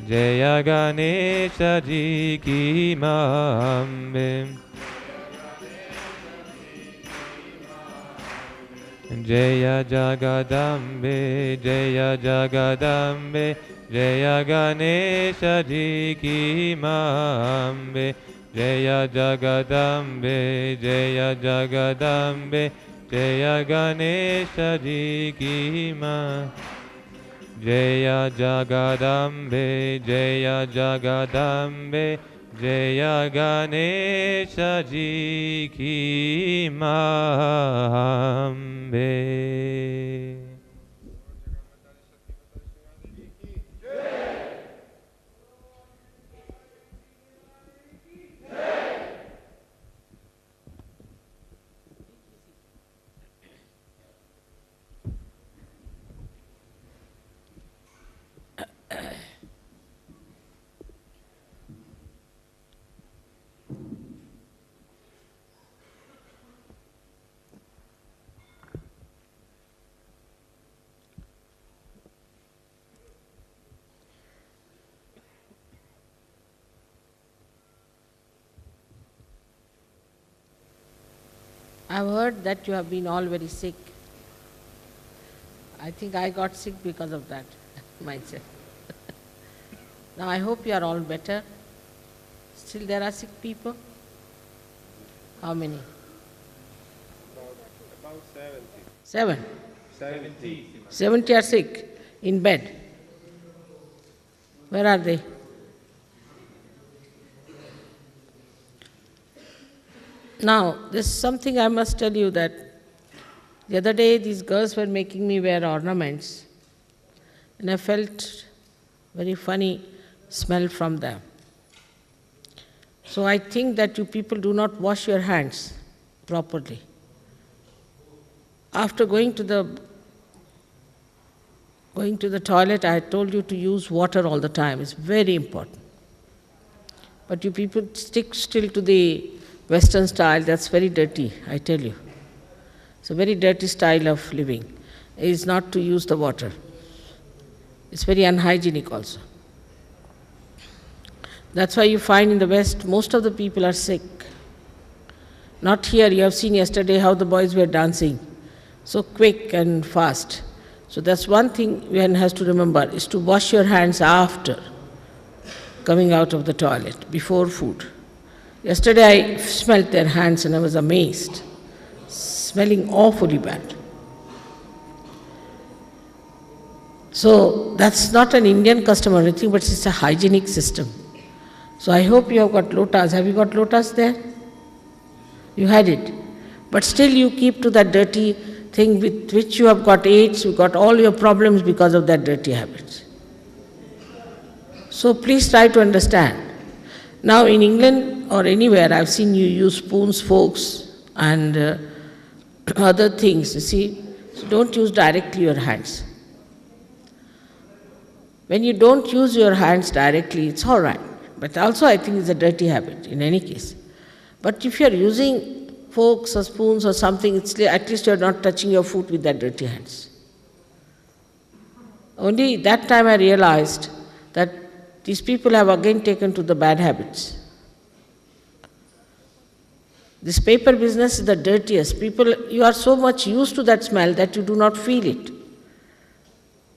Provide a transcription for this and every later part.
Jaya Ganesha Ji Ki Mambe. Jaya Jagadambe, Jaya Jagadambe, Jaya Ganesha Ji Ki Mambe. Jaya Jagadambe, Jaya Jagadambe, Jaya Ganesha Ji Ki Mambe. Jaya Jagadambe, Jaya Jagadambe, Jaya Ganesha Ji Ki Mambe. I've heard that you have been all very sick. I think I got sick because of that myself. Now I hope you are all better. Still there are sick people? How many? About 70. 7? 70. 70 are sick, in bed. Where are they? Now, there's something I must tell you, that the other day these girls were making me wear ornaments, and I felt very funny smell from them. So I think that you people do not wash your hands properly. After going to the toilet, I told you to use water all the time. It's very important. But you people stick still to the Western style. That's very dirty, I tell you. It's a very dirty style of living. It's not to use the water. It's very unhygienic also. That's why you find in the West, most of the people are sick. Not here. You have seen yesterday how the boys were dancing, so quick and fast. So that's one thing one has to remember, is to wash your hands after coming out of the toilet, before food. Yesterday I smelt their hands and I was amazed, smelling awfully bad. So that's not an Indian custom or anything, but it's a hygienic system. So I hope you have got lotas. Have you got lotas there? You had it. But still you keep to that dirty thing with which you have got AIDS, you got all your problems because of that dirty habits. So please try to understand. Now in England or anywhere, I've seen you use spoons, forks and other things, you see. So don't use directly your hands. When you don't use your hands directly, it's all right. But also I think it's a dirty habit in any case. But if you're using forks or spoons or something, it's at least you're not touching your food with that dirty hands. Only that time I realized that these people have again taken to the bad habits. This paper business is the dirtiest. People, you are so much used to that smell that you do not feel it.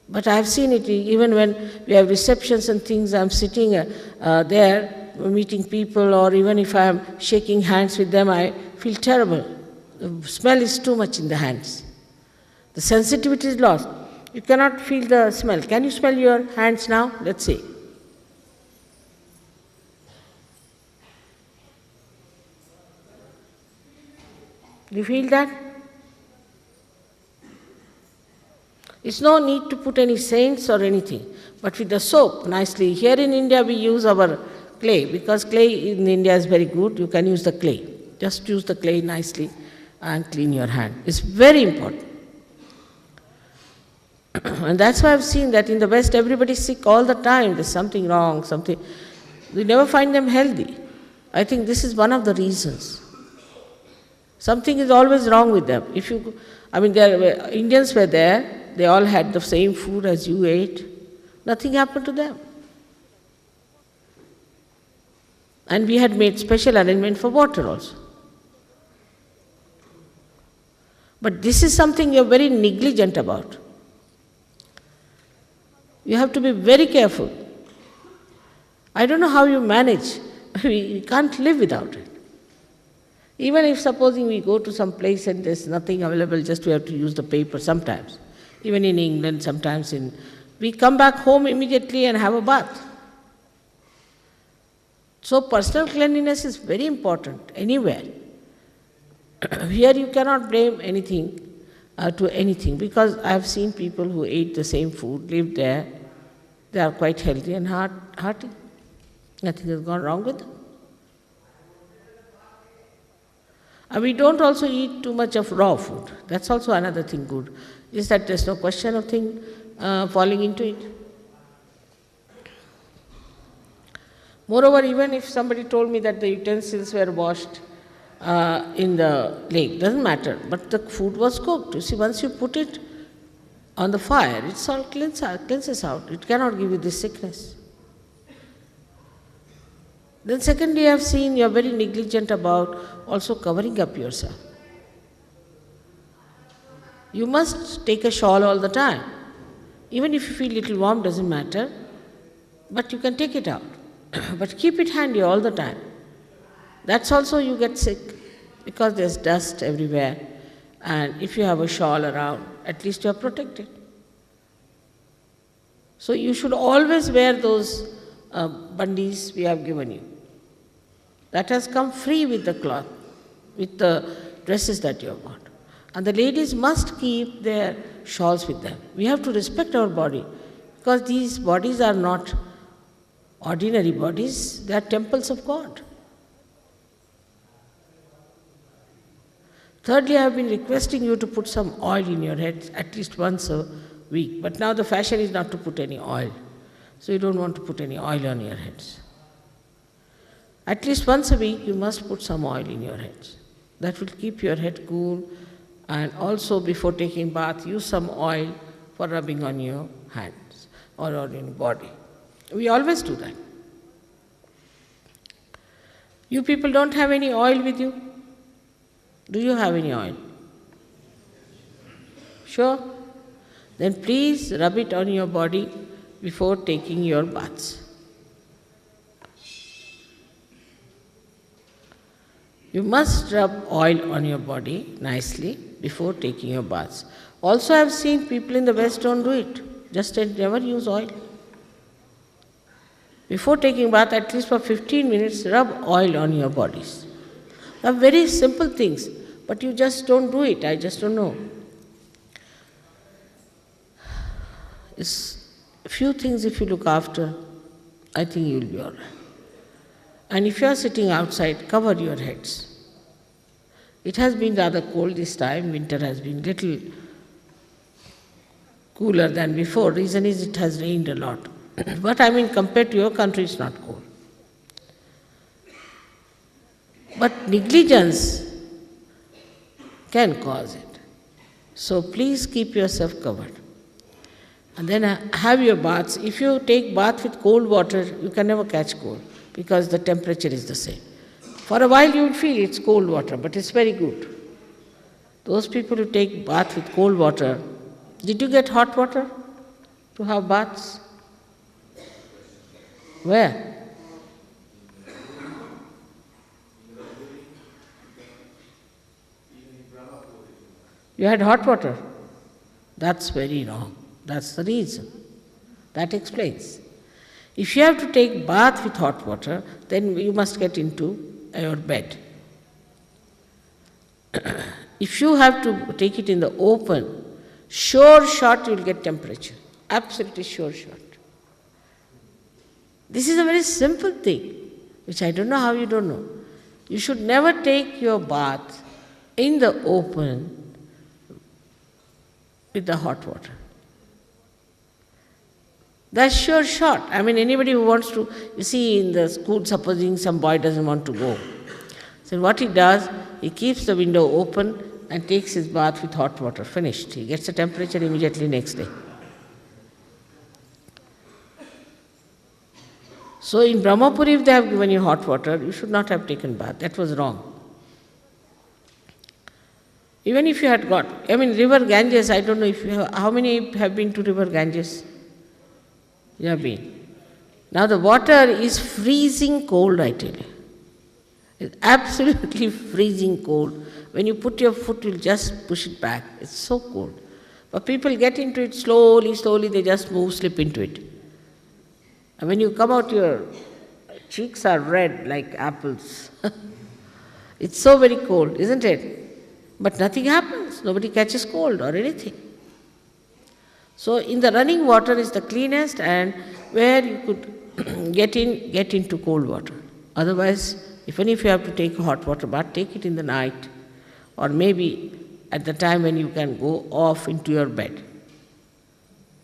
But I have seen it even when we have receptions and things, I'm sitting there meeting people, or even if I am shaking hands with them, I feel terrible. The smell is too much in the hands. The sensitivity is lost. You cannot feel the smell. Can you smell your hands now? Let's see. Do you feel that? It's no need to put any saints or anything, but with the soap nicely. Here in India we use our clay, because clay in India is very good. You can use the clay. Just use the clay nicely and clean your hand. It's very important. And that's why I've seen that in the West everybody is sick all the time. There's something wrong, something. We never find them healthy. I think this is one of the reasons. Something is always wrong with them. Indians were there, they all had the same food as you ate. Nothing happened to them. And we had made special arrangement for water also. But this is something you're very negligent about. You have to be very careful. I don't know how you manage. We can't live without it. Even if supposing we go to some place and there's nothing available, just we have to use the paper sometimes. Even in England, sometimes we come back home immediately and have a bath. So personal cleanliness is very important anywhere. Here you cannot blame anything to anything, because I have seen people who ate the same food, lived there, they are quite healthy and hearty. Nothing has gone wrong with them. And we don't also eat too much of raw food. That's also another thing good, is that there's no question of thing falling into it. Moreover, even if somebody told me that the utensils were washed in the lake, doesn't matter, but the food was cooked. You see, once you put it on the fire, it's all cleanses out. It cannot give you this sickness. Then secondly, I have seen you are very negligent about also covering up yourself. You must take a shawl all the time. Even if you feel little warm, doesn't matter, but you can take it out. But keep it handy all the time. That's also you get sick, because there's dust everywhere, and if you have a shawl around, at least you are protected. So you should always wear those bundis we have given you. That has come free with the cloth, with the dresses that you have got. And the ladies must keep their shawls with them. We have to respect our body, because these bodies are not ordinary bodies, they are temples of God. Thirdly, I have been requesting you to put some oil in your head at least once a week. But now the fashion is not to put any oil. So you don't want to put any oil on your heads. At least once a week you must put some oil in your heads. That will keep your head cool. And also before taking bath, use some oil for rubbing on your hands or on your body. We always do that. You people don't have any oil with you? Do you have any oil? Sure? Then please rub it on your body before taking your baths. You must rub oil on your body nicely before taking your baths. Also, I have seen people in the West don't do it. Just never use oil. Before taking bath, at least for 15 minutes, rub oil on your bodies. They are very simple things, but you just don't do it. I just don't know. It's a few things if you look after, I think you will be all right. And if you are sitting outside, cover your heads. It has been rather cold this time. Winter has been little cooler than before. Reason is it has rained a lot. But I mean, compared to your country, it's not cold. But negligence can cause it. So please keep yourself covered. And then have your baths. If you take bath with cold water, you can never catch cold, because the temperature is the same. For a while you will feel it's cold water, but it's very good. Those people who take bath with cold water, did you get hot water to have baths? Where? You had hot water? That's very wrong. That's the reason. That explains. If you have to take bath with hot water, then you must get into your bed. If you have to take it in the open, sure shot you will get temperature. Absolutely sure shot. This is a very simple thing, which I don't know how you don't know. You should never take your bath in the open with the hot water. That's sure shot. I mean, anybody who wants to, you see in the school, supposing some boy doesn't want to go. So what he does, he keeps the window open and takes his bath with hot water. Finished. He gets the temperature immediately next day. So in Brahmapuri, if they have given you hot water, you should not have taken bath. That was wrong. Even if you had got, river Ganges, I don't know if you have, how many have been to river Ganges? You have been. Now the water is freezing cold, I tell you. It's absolutely freezing cold. When you put your foot, you'll just push it back. It's so cold. But people get into it slowly, they just slip into it. And when you come out, your cheeks are red like apples. It's so very cold, isn't it? But nothing happens. Nobody catches cold or anything. So in the running water is the cleanest and where you could get into cold water. Otherwise, even if you have to take a hot water bath, take it in the night or maybe at the time when you can go off into your bed.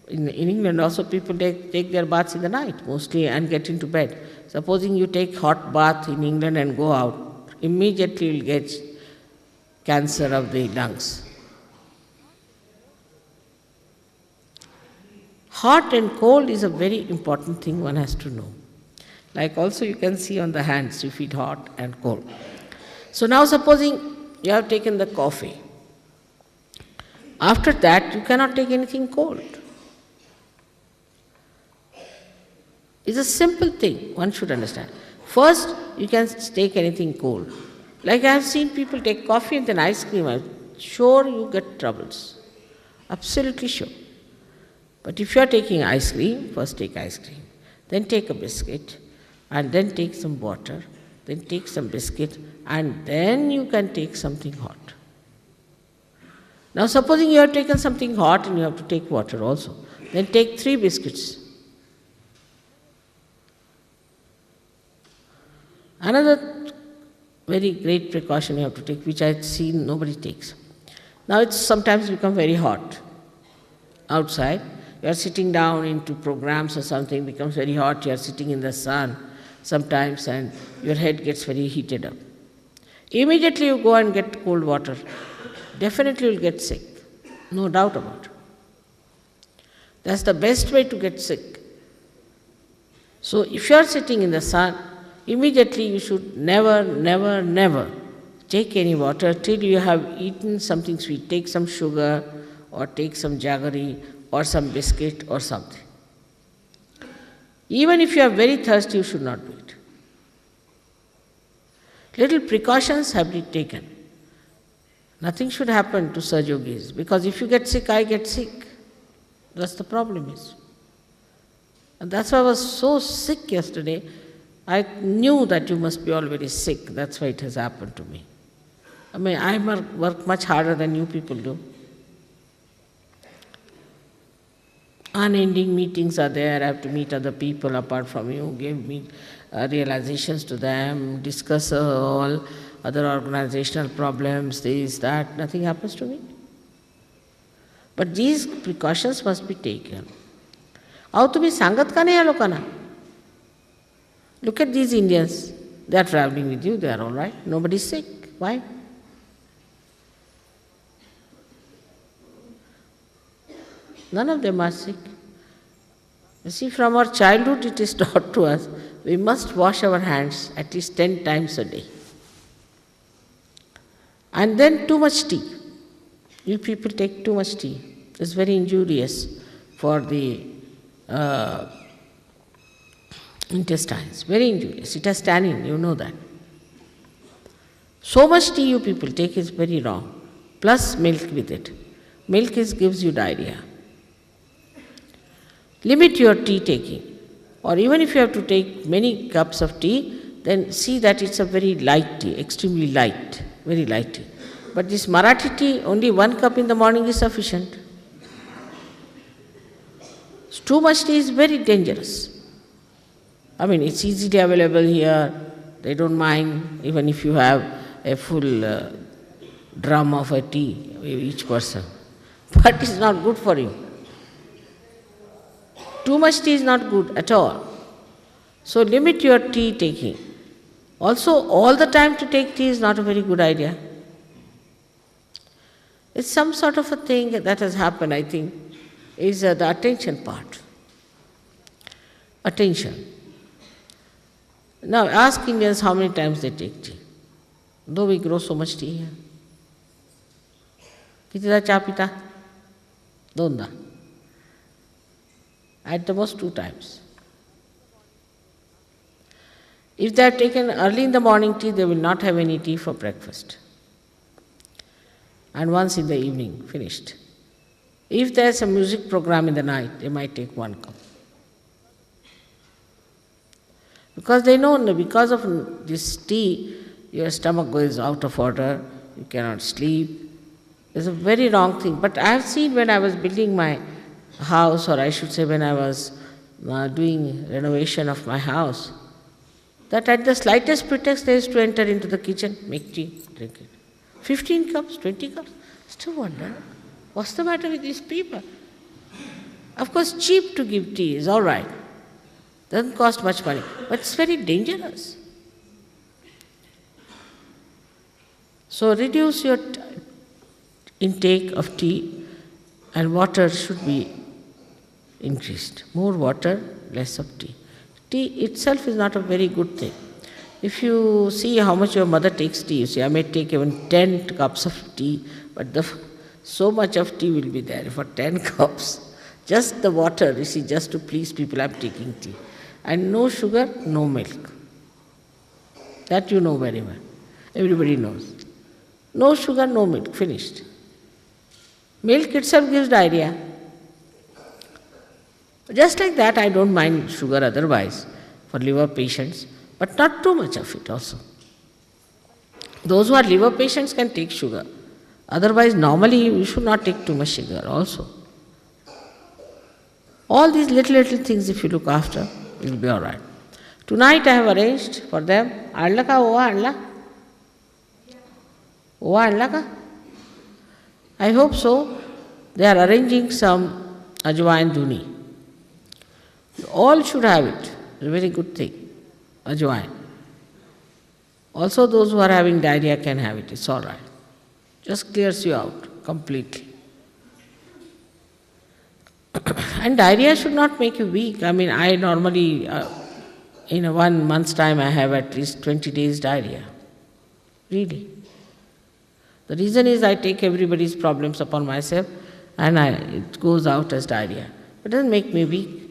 In England also people take their baths in the night mostly and get into bed. Supposing you take hot bath in England and go out, immediately you will get cancer of the lungs. Hot and cold is a very important thing one has to know. Like also you can see on the hands, you feel hot and cold. So now supposing you have taken the coffee. After that you cannot take anything cold. It's a simple thing, one should understand. First, you can take anything cold. Like I have seen people take coffee and then ice cream, I'm sure you get troubles. Absolutely sure. But if you are taking ice cream, first take ice cream, then take a biscuit, and then take some water, then take some biscuit, and then you can take something hot. Now supposing you have taken something hot and you have to take water also, then take 3 biscuits. Another very great precaution you have to take, which I have seen nobody takes. Now it's sometimes become very hot outside. You are sitting down into programs or something, becomes very hot, you are sitting in the sun sometimes and your head gets very heated up. Immediately you go and get cold water. Definitely you will get sick, no doubt about it. That's the best way to get sick. So if you are sitting in the sun, immediately you should never take any water till you have eaten something sweet. Take some sugar or take some jaggery or some biscuit or something. Even if you are very thirsty, you should not do it. Little precautions have been taken. Nothing should happen to Saj Yogis, because if you get sick, I get sick. That's the problem is. And that's why I was so sick yesterday. I knew that you must be all very sick. That's why it has happened to me. I work much harder than you people do. Unending meetings are there. I have to meet other people apart from you, give me realizations to them, discuss all other organizational problems, this, that. Nothing happens to me. But these precautions must be taken. How to be sangat ka nahi lokana? Look at these Indians. They are traveling with you, they are all right. Nobody is sick. Why? None of them are sick. You see, from our childhood it is taught to us, we must wash our hands at least 10 times a day. And then too much tea. You people take too much tea. It's very injurious for the intestines. Very injurious. It has tannin, you know that. So much tea you people take is very wrong. Plus milk with it. Milk gives you diarrhea. Limit your tea taking. Or even if you have to take many cups of tea, then see that it's a very light tea, extremely light, very light tea. But this Marathi tea, only 1 cup in the morning is sufficient. Too much tea is very dangerous. It's easily available here. They don't mind even if you have a full drum of a tea, each person. But it's not good for you. Too much tea is not good at all. So limit your tea taking. Also, all the time to take tea is not a very good idea. It's some sort of a thing that has happened, I think, is the attention part. Attention. Now ask Indians how many times they take tea. Though we grow so much tea here. Kitida cha pita? Donda. At the most 2 times. If they have taken early in the morning tea, they will not have any tea for breakfast. And once in the evening, finished. If there is a music program in the night, they might take 1 cup. Because they know, because of this tea, your stomach goes out of order, you cannot sleep. It's a very wrong thing. But I have seen when I was building my house, or I should say when I was doing renovation of my house, that at the slightest pretext they used to enter into the kitchen, make tea, drink it. 15 cups, 20 cups. Still wonder, what's the matter with these people? Of course, cheap to give tea is all right. Doesn't cost much money, but it's very dangerous. So reduce your intake of tea, and water should be increased. More water, less of tea. Tea itself is not a very good thing. If you see how much your mother takes tea, you see, I may take even 10 cups of tea, but so much of tea will be there for 10 cups. Just the water, you see, just to please people, I'm taking tea. And no sugar, no milk. That you know very well. Everybody knows. No sugar, no milk, finished. Milk itself gives diarrhea. Just like that, I don't mind sugar otherwise for liver patients, but not too much of it also. Those who are liver patients can take sugar. Otherwise, normally you should not take too much sugar also. All these little things, if you look after, it will be all right. Tonight I have arranged for them, Adla ka ova adla? Ova adla ka? I hope so. They are arranging some ajwain duni. All should have it. It's a very good thing. Ajwain. Also those who are having diarrhea can have it. It's all right. Just clears you out completely. And diarrhea should not make you weak. I mean, I normally, in a 1 month's time, I have at least 20 days diarrhea. Really. The reason is I take everybody's problems upon myself and it goes out as diarrhea. It doesn't make me weak.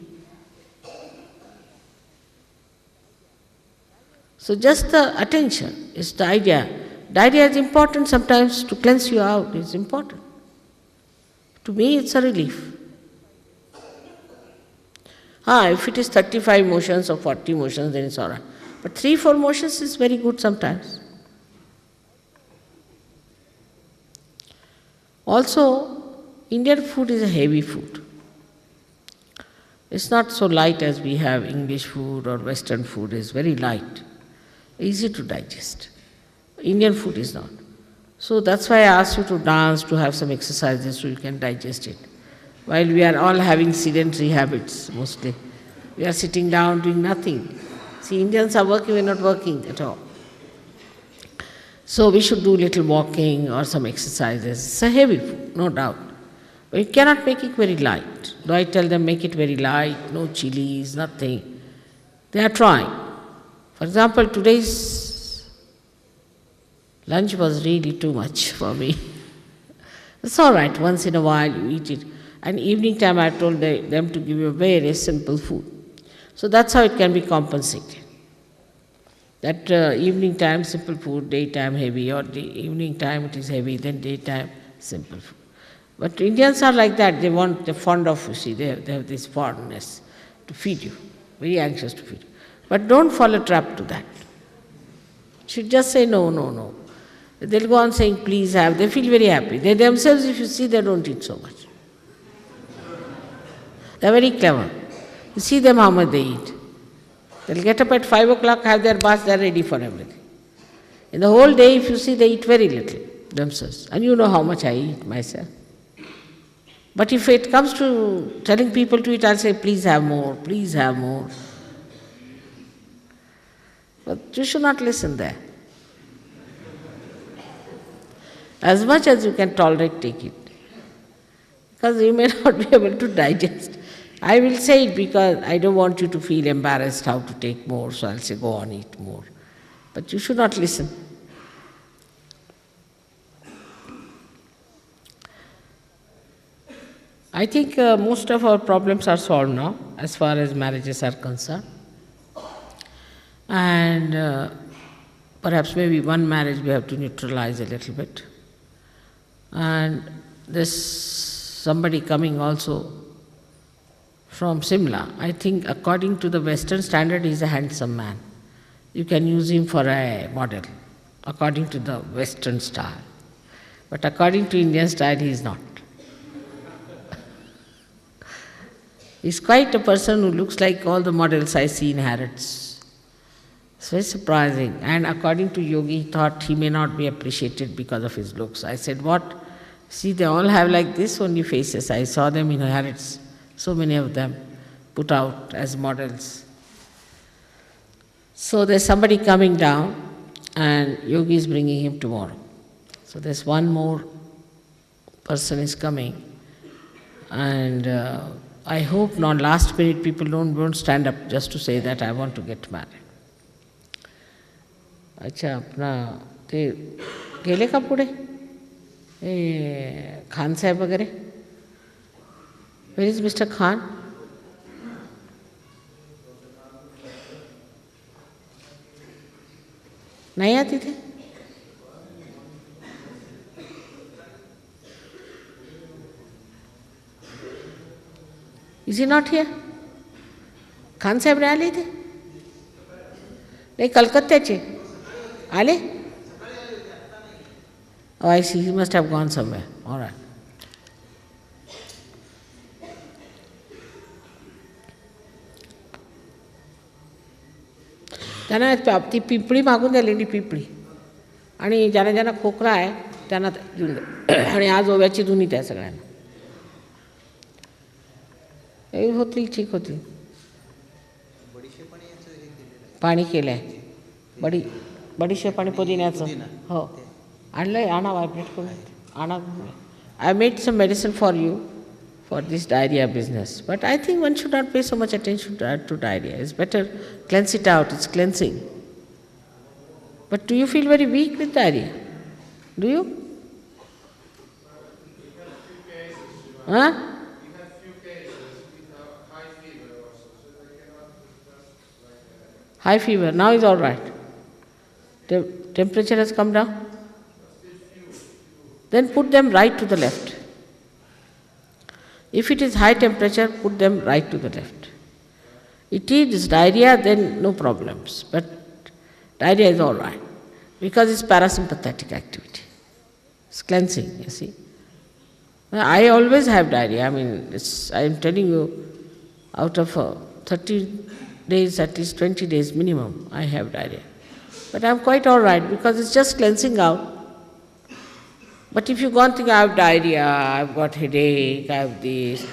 So just the attention is the idea. Diarrhea is important sometimes to cleanse you out. It's important. To me, it's a relief. If it is 35 motions or 40 motions, then it's all right. But 3-4 motions is very good sometimes. Also, Indian food is a heavy food. It's not so light as we have English food or Western food. It's very light, easy to digest. Indian food is not. So that's why I asked you to dance, to have some exercises so you can digest it. While we are all having sedentary habits mostly. We are sitting down doing nothing. See, Indians are working, we are not working at all. So we should do little walking or some exercises. It's a heavy food, no doubt. But you cannot make it very light. Though I tell them make it very light, no chilies, nothing. They are trying. For example, today's lunch was really too much for me. It's all right, once in a while you eat it. And evening time I told them to give you a very simple food. So that's how it can be compensated. That evening time simple food, daytime heavy, or the evening time it is heavy, then daytime simple food. But Indians are like that, they're fond of, you see, they have this fondness to feed you, very anxious to feed you. But don't fall a trap to that. You should just say no, no, no. They'll go on saying please have, they feel very happy. They themselves, if you see, they don't eat so much. They're very clever. You see them how much they eat. They'll get up at 5 o'clock, have their bath, they're ready for everything. In the whole day, if you see, they eat very little themselves. And you know how much I eat myself. But if it comes to telling people to eat, I'll say, please have more, please have more. But you should not listen there. As much as you can tolerate, take it. Because you may not be able to digest. I will say it because I don't want you to feel embarrassed how to take more, so I'll say go on, eat more. But you should not listen. I think most of our problems are solved now as far as marriages are concerned. And perhaps maybe one marriage we have to neutralize a little bit. And there's somebody coming also from Simla. I think according to the Western standard, he is a handsome man. You can use him for a model, according to the Western style. But according to Indian style, he is not. He's quite a person who looks like all the models I see in Harrods. It's very surprising. And according to Yogi, he thought he may not be appreciated because of his looks. I said, what? See, they all have like this only faces. I saw them in Harrods, so many of them put out as models. So there's somebody coming down and Yogi is bringing him tomorrow. So there's one more person is coming, and I hope not last minute people won't stand up just to say that I want to get married. अच्छा अपना ते गेले का पुढे खान साहेब वगैरे Where is Mr. Khan? नहीं आते थे? Is he not here? Khan साहेब नाही आले इथे? नाही कलकत्त्याचे आले? Oh, I see, he must have gone somewhere. All right. त्यांना ती पिंपळी मागून दिलेली पिंपळी आणि ज्यांना ज्यांना खोकला आहे त्यांना देऊन द्या आणि आज ओव्याची धुनी त्या सगळ्यांना हे होतील ठीक होतील पाणी केलं आहे बडीशेप आणि पुदिन्याचं हो आणलं आहे आणा व्हायब्रेट करून आणा I made some medicine for you for this diarrhea business. But I think one should not pay so much attention to diarrhea. It's better cleanse it out, it's cleansing. But do you feel very weak with diarrhea? Do you? Huh? High fever, now is all right. Temperature has come down? Then put them right to the left. If it is high temperature, put them right to the left. It is diarrhea, then no problems. But diarrhea is all right because it's parasympathetic activity. It's cleansing, you see. I always have diarrhea. I mean, I am telling you, out of 30 days, at least 20 days minimum, I have diarrhea. But I am quite all right because it's just cleansing out. But if you go and think, I have diarrhea, I have got headache, I have this,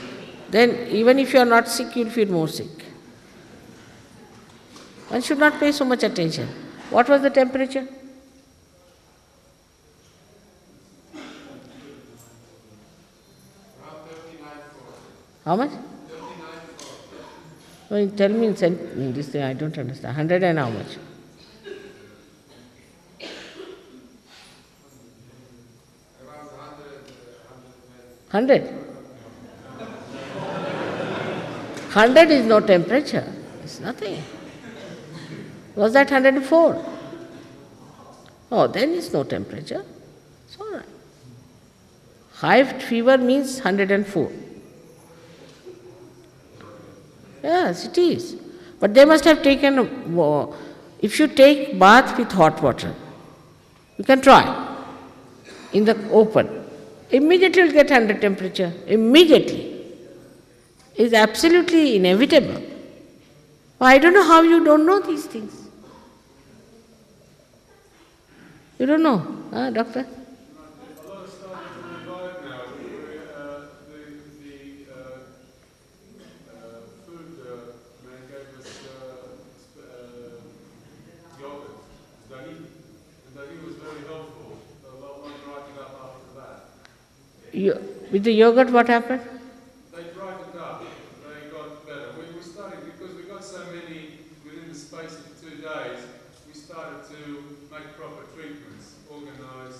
then even if you are not sick, you will feel more sick. One should not pay so much attention. What was the temperature? How much? No, tell me in this thing, I don't understand. 100 and how much? 100? 100 is no temperature, it's nothing. Was that 104? Oh, then it's no temperature. It's all right. High fever means 104. Yes, it is. But they must have taken, if you take bath with hot water, you can try in the open. Immediately you will get 100 temperature, immediately. It's absolutely inevitable. I don't know how you don't know these things. You don't know, huh, doctor? A lot of stuff is on the diet now. The food man gave us yogurt, dahi, and dahi was very helpful. A lot one dried it up after that. With the yogurt, what happened? They dried it up. They got because we got so many within the space of 2 days, we started to make proper treatments, organise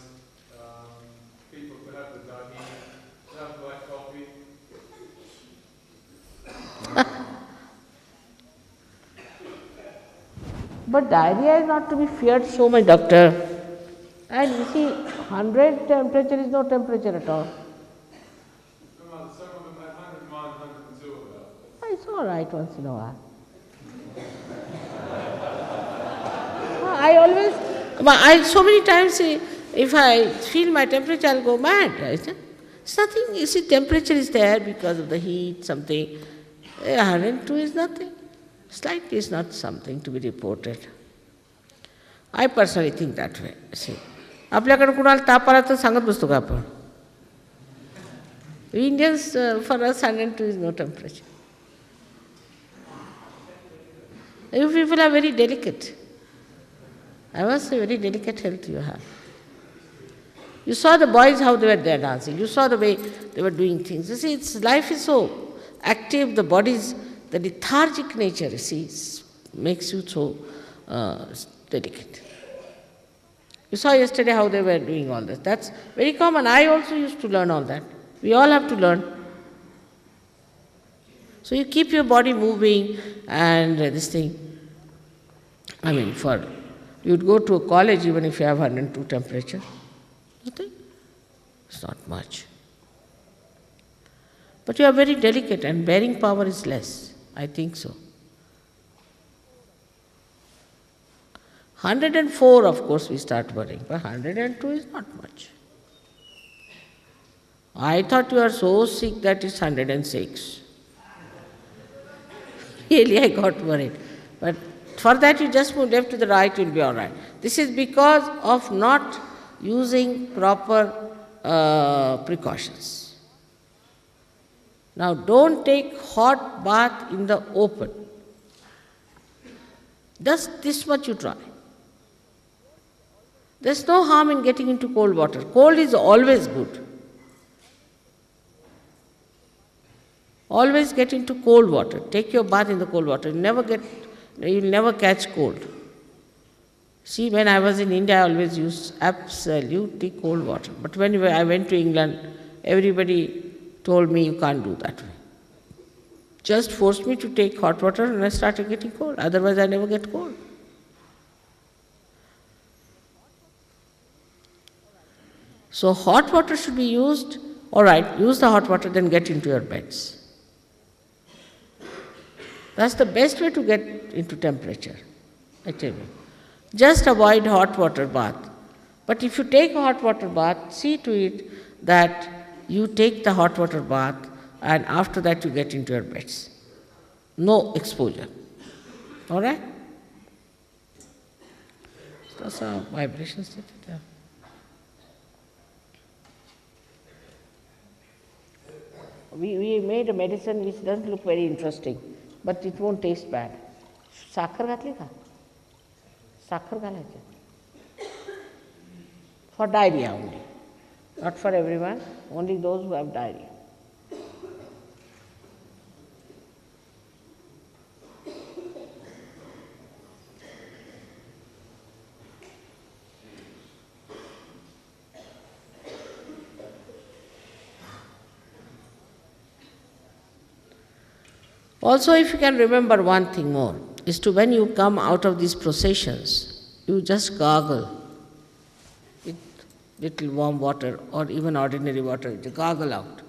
people to have the dahi, to have black coffee. But diarrhea is not to be feared so much, doctor. And you see, 100 temperature is no temperature at all. Some of them had 101, 102 about. It's all right once in a while. I always, so many times, if I feel my temperature, I'll go mad. It's nothing. You see, temperature is there because of the heat, something. 102 is nothing. Slightly is not something to be reported. I personally think that way. See, आपल्याकडे कुणाला ताप आला तर सांगत बसतो का आपण? Indians, for us, 102 is no temperature. You people are very delicate. I must say, very delicate health you have. You saw the boys, how they were there dancing. You saw the way they were doing things. You see, life is so active, the body's, the lethargic nature, you see, makes you so delicate. You saw yesterday how they were doing all this. That's very common. I also used to learn all that. We all have to learn. So you keep your body moving and this thing. I mean, you'd go to a college even if you have 102 temperature. Nothing. It's not much. But you are very delicate and bearing power is less. I think so. 104, of course, we start worrying, but 102 is not much. I thought you are so sick that it's 106. Really, I got worried. But for that, you just move left to the right, you'll be all right. This is because of not using proper precautions. Now, don't take hot bath in the open. Just this much you try. There's no harm in getting into cold water. Cold is always good. Always get into cold water. Take your bath in the cold water. You'll never catch cold. See, when I was in India, I always used absolutely cold water. But when I went to England, everybody told me you can't do that way. Just forced me to take hot water and I started getting cold. Otherwise, I never get cold. So hot water should be used. All right, use the hot water, then get into your beds. That's the best way to get into temperature, I tell you. Just avoid hot water bath. But if you take a hot water bath, see to it that you take the hot water bath and after that you get into your beds. No exposure. All right? That's a vibration state. Yeah. We made a medicine which doesn't look very interesting, but it won't taste bad. Sakhar घातली का? Sakhar घालायचे. For diarrhea only. Not for everyone, only those who have diarrhea. Also, if you can remember one thing more, is to when you come out of these processions, you just gargle with little warm water or even ordinary water, you gargle out.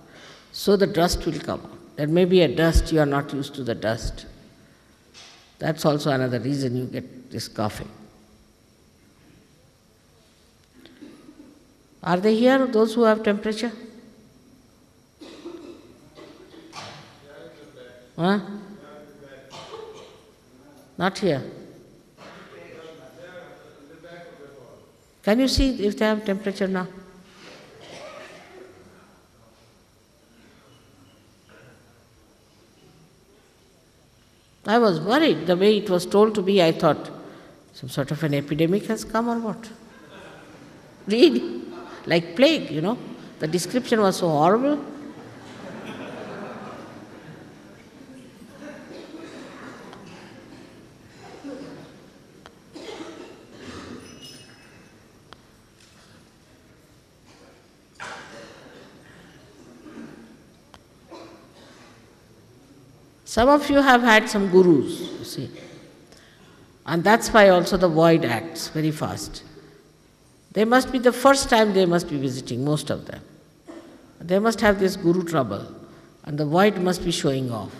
So the dust will come out. There may be a dust, you are not used to the dust. That's also another reason you get this coughing. Are they here, those who have temperature? Huh? Not here. Can you see if they have temperature now? I was worried. The way it was told to be, I thought, some sort of an epidemic has come or what? Really? Like plague, you know. The description was so horrible. Some of you have had some gurus, you see. And that's why also the void acts very fast. They must be the first time they must be visiting, most of them. They must have this guru trouble, and the void must be showing off.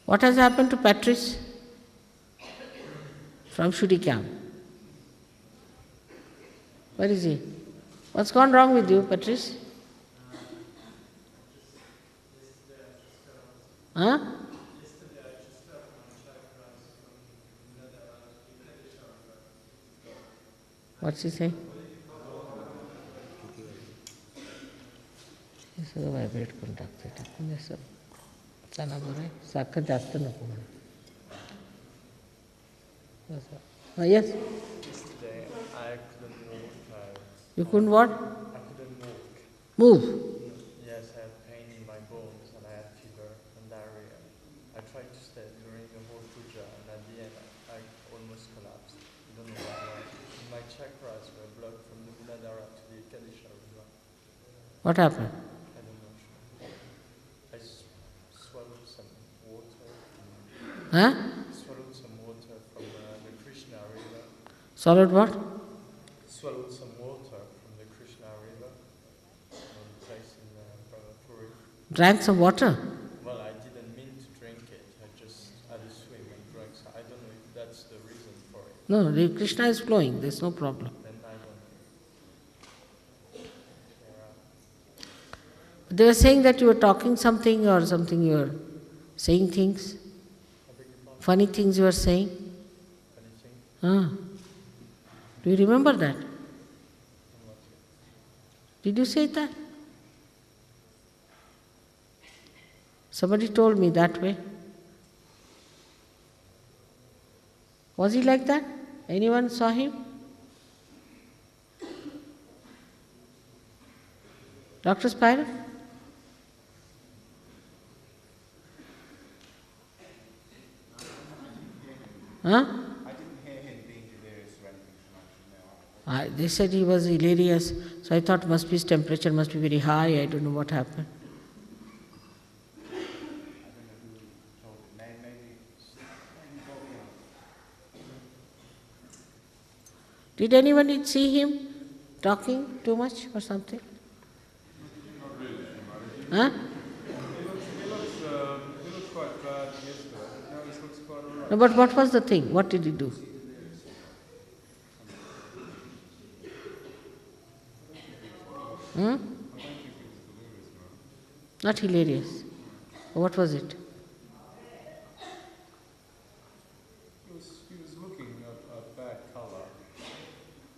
What has happened to Patrice from Shudikam? Where is he? What's gone wrong with you, Patrice? Huh? What's he saying? सगळं vibrate करून टाकते टाकून द्या sir चला बरं आहे साखर जास्त नको म्हणून yes Yesterday I couldn't walk. you couldn't what I couldn't walk. move Yes, I had pain in my bones and I had fever and diarrhea. I tried to stay during the whole puja and at the end I almost collapsed. I don't know why. My chakras were blocked from the Muladhara to the Kadisha river. what happened I don't know. I swallowed some water. huh Swallowed some water from the Krishna river. solid what Swallowed some water from the Krishna river. One place in Puri. drank some water Well, I didn't mean to drink it. I just had a swim and drank. So I don't know if that's the reason for it. no the Krishna is flowing there's no problem Then I don't know. Yeah. they were saying that you were talking something or something you were saying things I beg your pardon. funny things you were saying Anything? huh do you remember that I'm not sure. did you say that somebody told me that way was he like that anyone saw him Dr. Spira huh I didn't hear him being delirious or anything so much, no. They said he was hilarious, so I thought must be his temperature must be very high. I don't know what happened. I don't know who told him. Maybe Did anyone see him talking too much or something? Not really, Maharaji. Huh? He looks quite bad yesterday. Now he looks quite alright. No, but what was the thing? What did he do? Hmm? Not hilarious. What was it? He was looking a bad colour.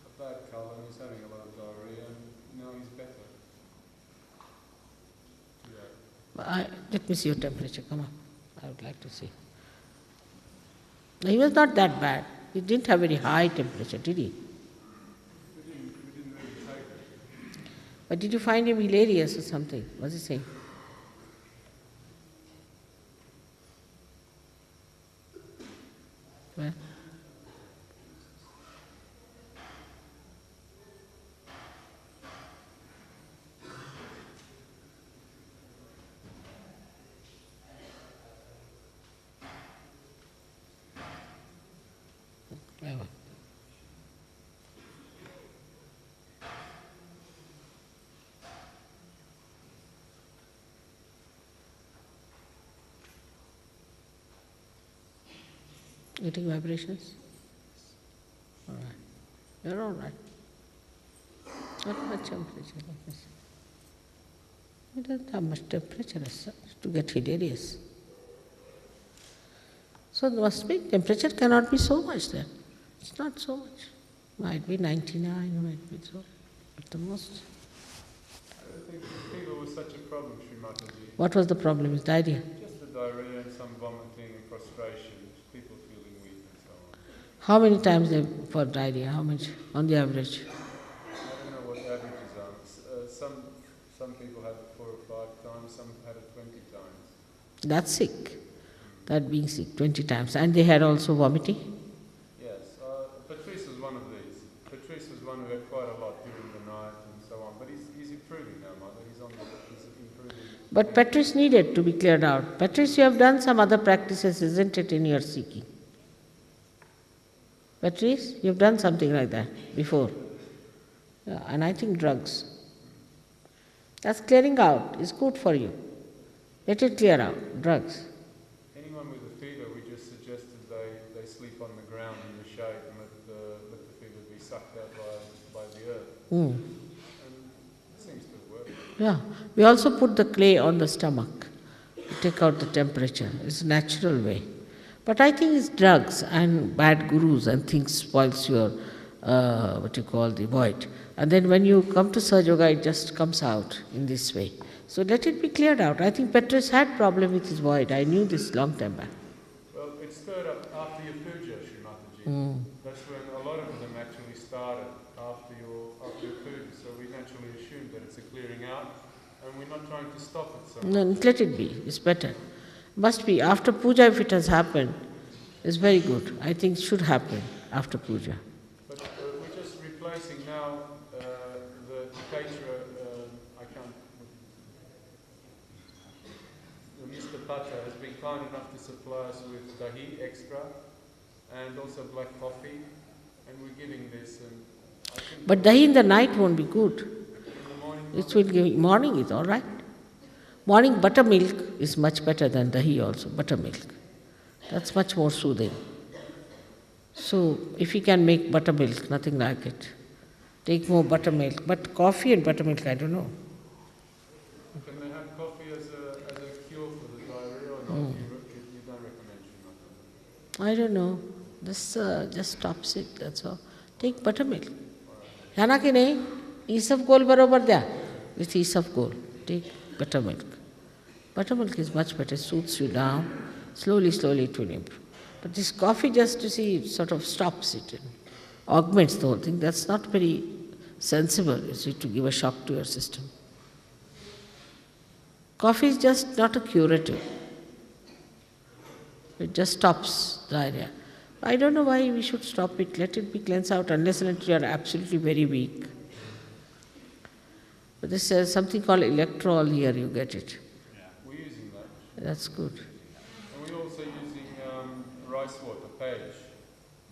A bad colour, and he's having a lot of diarrhea, and now he's better. Yeah. Let me see your temperature. Come on. I would like to see. No, he was not that bad. He didn't have very high temperature, did he? We didn't really take it. But did you find him hilarious or something? What's he saying? Well, well. Getting vibrations? All right. You're all right. Not much temperature. Let me see. It doesn't have much temperature as such to get hilarious. So there must be, temperature cannot be so much then. It's not so much. Might be 99, might be so, at the most. I think fever was such a problem, Sri Mataji. What was the problem? Is diarrhea? Just the diarrhea and some vomiting and frustration, people feeling weak and so on. How many times for diarrhea? How much on the average? I don't know what the averages are. some people had it 4 or 5 times, some had it 20 times. That's sick. That being sick 20 times. And they had also vomiting? Yes, Patrice was one of these. Patrice was one who had quite a lot during the night and so on, but he's improving now, Mother. He's improving. But Patrice needed to be cleared out. Patrice, you have done some other practices, isn't it, in your seeking? Patrice, you've done something like that before. Yeah, and I think drugs. That's clearing out. It's good for you. Let it clear out. Drugs. Anyone with a fever, we just suggested they sleep on the ground in the shade and let the fever be sucked out by the earth. Mm. And it seems to work. Yeah. We also put the clay on the stomach to take out the temperature. It's a natural way. But I think it's drugs and bad gurus and things spoils your, the void. And then when you come to Sahaja Yoga, it just comes out in this way. So let it be cleared out. I think Petrus had problem with his void. I knew this long time back. Well, it stirred up after your puja, Srimataji. That's when a lot of them actually started after your puja. So we naturally assumed that it's a clearing out, and we're not trying to stop it. So No, let it be. It's better. Must be. After puja, if it has happened, it's very good. I think it should happen after puja. But we're just replacing now the Ketra, I can't... Mr. Pata has been kind enough to supply us with dahi extra and also black coffee, and we're giving this. And I think But dahi in the night won't be good. in the morning, It will give morning is all right. Morning buttermilk is much better than dahi also, buttermilk. That's much more soothing. So if you can make buttermilk, nothing like it. Take more buttermilk. But coffee and buttermilk, I don't know. can they have coffee as a cure for the diarrhea or not? You don't recommend it? I don't know. This just stops it, that's all. Take buttermilk. है ना कि नहीं? Isofgol बरोबर दिया. With Isofgol, take buttermilk. Buttermilk is much better, soothes you down. Slowly, slowly it will improve. But this coffee just to see sort of stops it and augments the whole thing. That's not very sensible, you see, to give a shock to your system. Coffee is just not a curative. It just stops diarrhea. I don't know why we should stop it. Let it be cleansed out unless and until you are absolutely very weak. But this is something called electrol here, you get it. We're using that. That's good. And we're also using rice water, page,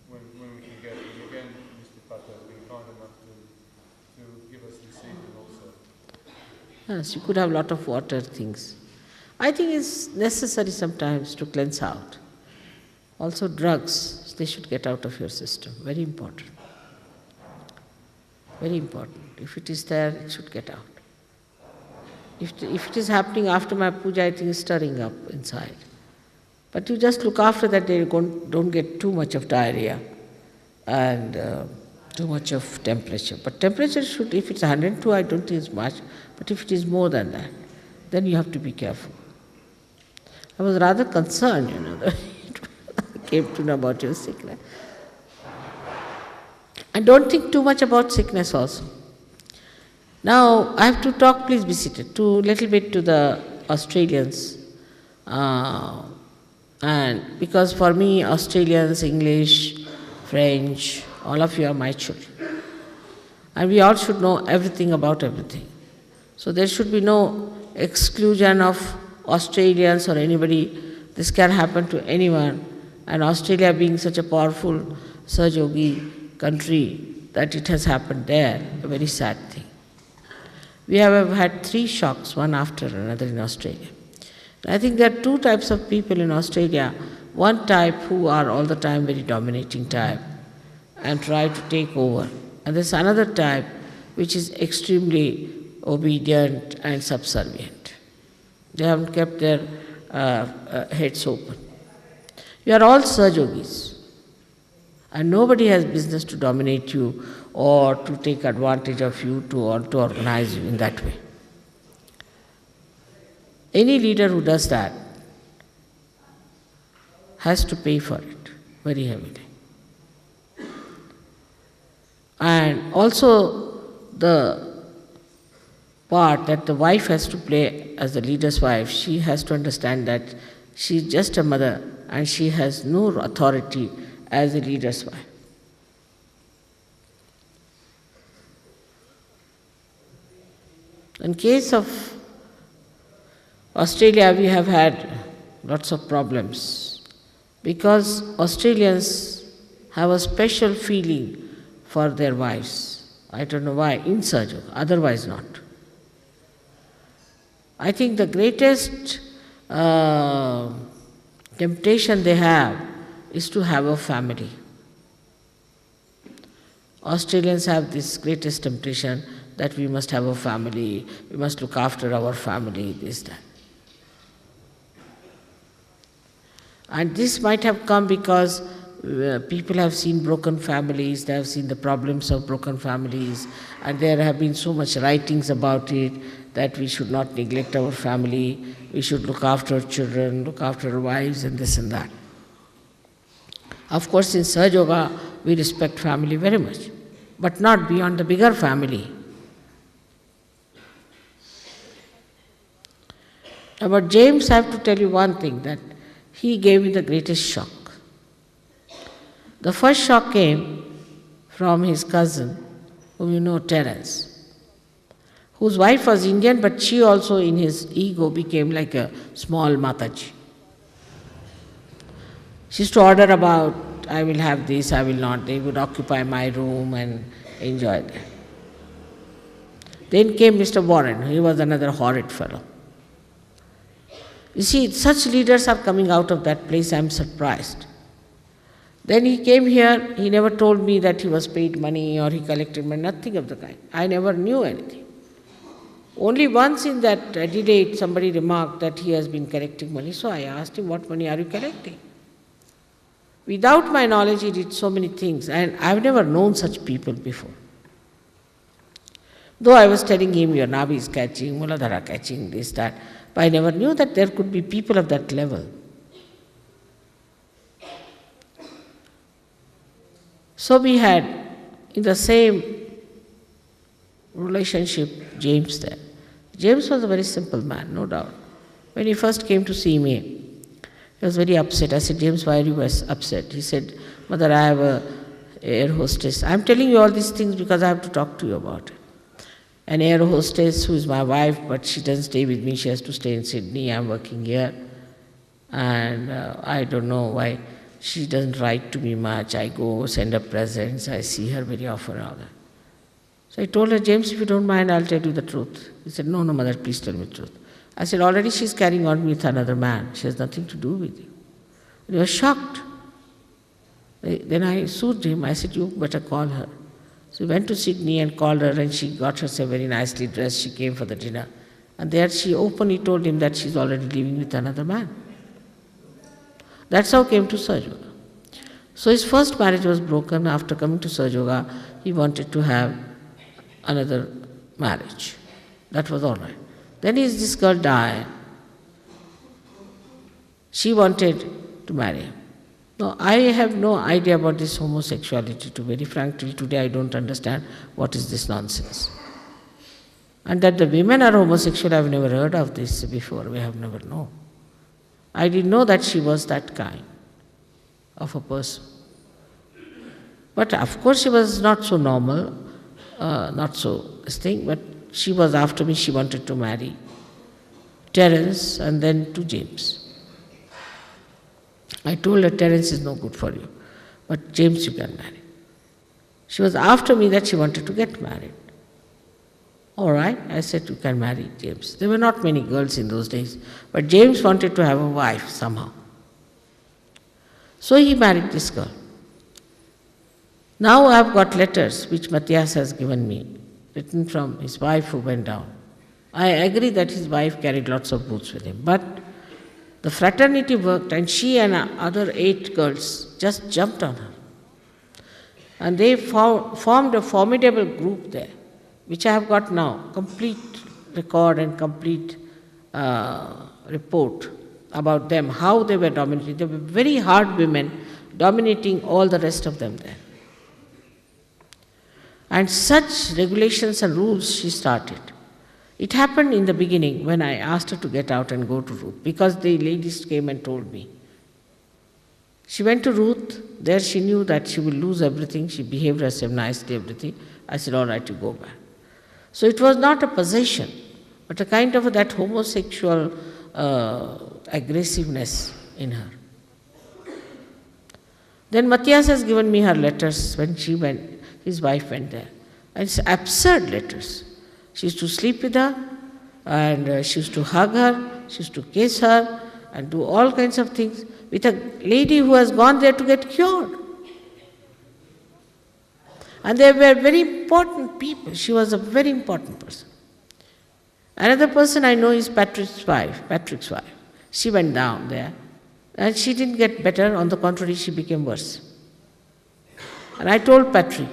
when we can get it. And again, Mr. Pata has been kind enough to give us this evening also. Yes, you could have a lot of water things. I think it's necessary sometimes to cleanse out. Also drugs, they should get out of your system. Very important. Very important. If it is there, it should get out. If it is happening after my puja, I think it's stirring up inside. But you just look after that they don't get too much of diarrhea and too much of temperature. But temperature should, if it's 102, I don't think it's much. But if it is more than that, then you have to be careful. I was rather concerned, that I came to know about your sickness. And don't think too much about sickness also. Now, I have to talk, please be seated, to little bit to the Australians. And because for me, Australians, English, French, all of you are my children. And we all should know everything about everything. So there should be no exclusion of Australians or anybody. This can happen to anyone. And Australia being such a powerful Sahaja Yogi country, that it has happened there, a very sad thing. We have had 3 shocks, one after another in Australia. I think there are 2 types of people in Australia. One type who are all the time very dominating type and try to take over. And there's another type which is extremely obedient and subservient. They haven't kept their heads open. You are all Sahaja Yogis. And nobody has business to dominate you or to take advantage of you or to organize you in that way. Any leader who does that has to pay for it very heavily. And also the part that the wife has to play as the leader's wife. She has to understand that she is just a mother and she has no authority as a leader's wife. In case of Australia, we have had lots of problems because Australians have a special feeling for their wives. I don't know why, in Sahaja, otherwise not. I think the greatest temptation they have is to have a family. Australians have this greatest temptation that we must have a family, we must look after our family, this, that. And this might have come because people have seen broken families, they have seen the problems of broken families, and there have been so much writings about it that we should not neglect our family, we should look after our children, look after our wives, and this and that. Of course, in Sahaja Yoga, we respect family very much, but not beyond the bigger family. About James, I have to tell you one thing, that he gave me the greatest shock. The first shock came from his cousin, whom you know, Terence, whose wife was Indian, but she also in his ego became like a small Mataji. She used to order about, I will have this, I will not. They would occupy my room and enjoy that. Then came Mr. Warren. He was another horrid fellow. You see, such leaders are coming out of that place. I am surprised. Then he came here. He never told me that he was paid money or he collected money, nothing of the kind. I never knew anything. Only once in that debate, somebody remarked that he has been collecting money. So I asked him, what money are you collecting? Without my knowledge, he did so many things, and I've never known such people before. Though I was telling him, your Navi is catching, Muladhara catching, this, that, but I never knew that there could be people of that level. So we had, in the same relationship, James there. James was a very simple man, no doubt. When he first came to see me, he was very upset. I said, James, why are you upset? He said, Mother, I have an air hostess. I'm telling you all these things because I have to talk to you about it. An air hostess who is my wife, but she doesn't stay with me. She has to stay in Sydney. I'm working here. And I don't know why she doesn't write to me much. I go send her presents. I see her very often. All that. So I told her, James, if you don't mind, I'll tell you the truth. He said, no, Mother, please tell me the truth. I said, already she's carrying on with another man. She has nothing to do with you. And he was shocked. Then I soothed him. I said, you better call her. So we went to Sydney and called her, and she got herself very nicely dressed. She came for the dinner. And there she openly told him that she's already living with another man. That's how he came to Sahaja Yoga. So his first marriage was broken. After coming to Sahaja Yoga, he wanted to have another marriage. That was all right. Then this girl died. She wanted to marry him. No, I have no idea about this homosexuality. To be very frank, till today I don't understand what is this nonsense. And that the women are homosexual, I've never heard of this before. We have never known. I didn't know that she was that kind of a person. But of course she was not so normal, not so this thing, but she was after me. She wanted to marry Terence and then to James. I told her, Terence is no good for you, but James you can marry. She was after me that she wanted to get married. All right, I said, you can marry James. There were not many girls in those days, but James wanted to have a wife somehow. So he married this girl. Now I have got letters which Matthias has given me, written from his wife who went down. I agree that his wife carried lots of boots with him, but the fraternity worked, and she and other 8 girls just jumped on her. And they formed a formidable group there, which I have got now, complete record and complete report about them, how they were dominating. They were very hard women, dominating all the rest of them there. And such regulations and rules she started. It happened in the beginning when I asked her to get out and go to Ruth, because the ladies came and told me. She went to Ruth, there she knew that she will lose everything, she behaved herself nicely, everything. I said, all right, you go back. So it was not a possession, but a kind of that homosexual aggressiveness in her. Then Matthias has given me her letters when she went, his wife went there. And it's absurd letters. She used to sleep with her, and she used to hug her, she used to kiss her, and do all kinds of things with a lady who has gone there to get cured. And they were very important people. She was a very important person. Another person I know is Patrick's wife. She went down there, and she didn't get better. On the contrary, she became worse. And I told Patrick,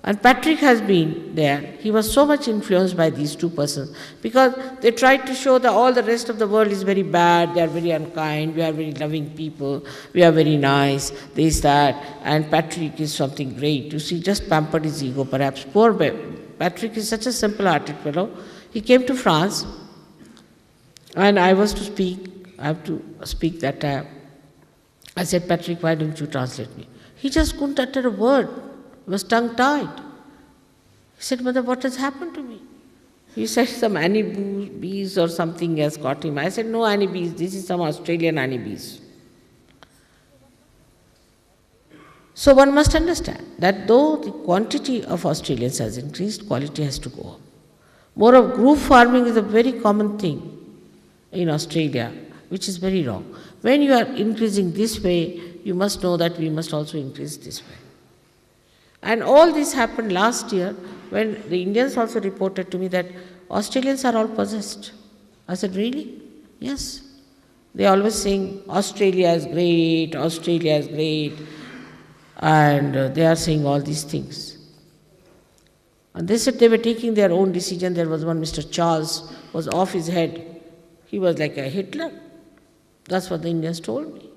and Patrick has been there. He was so much influenced by these two persons because they tried to show that all the rest of the world is very bad, they are very unkind, we are very loving people, we are very nice, this, that, and Patrick is something great. You see, just pampered his ego perhaps. Poor Patrick is such a simple-hearted fellow. He came to France, and I was to speak. I have to speak that time. I said, Patrick, why don't you translate me? He just couldn't utter a word. He was tongue-tied. He said, Mother, what has happened to me? He said some honeybees or something has got him. I said, no honeybees, this is some Australian honeybees. So one must understand that though the quantity of Australians has increased, quality has to go up. More of group farming is a very common thing in Australia, which is very wrong. When you are increasing this way, you must know that we must also increase this way. And all this happened last year when the Indians also reported to me that Australians are all possessed. I said, really? Yes. They always saying, Australia is great, Australia is great, and they are saying all these things. And they said they were taking their own decision. There was one Mr. Charles was off his head. He was like a Hitler. That's what the Indians told me.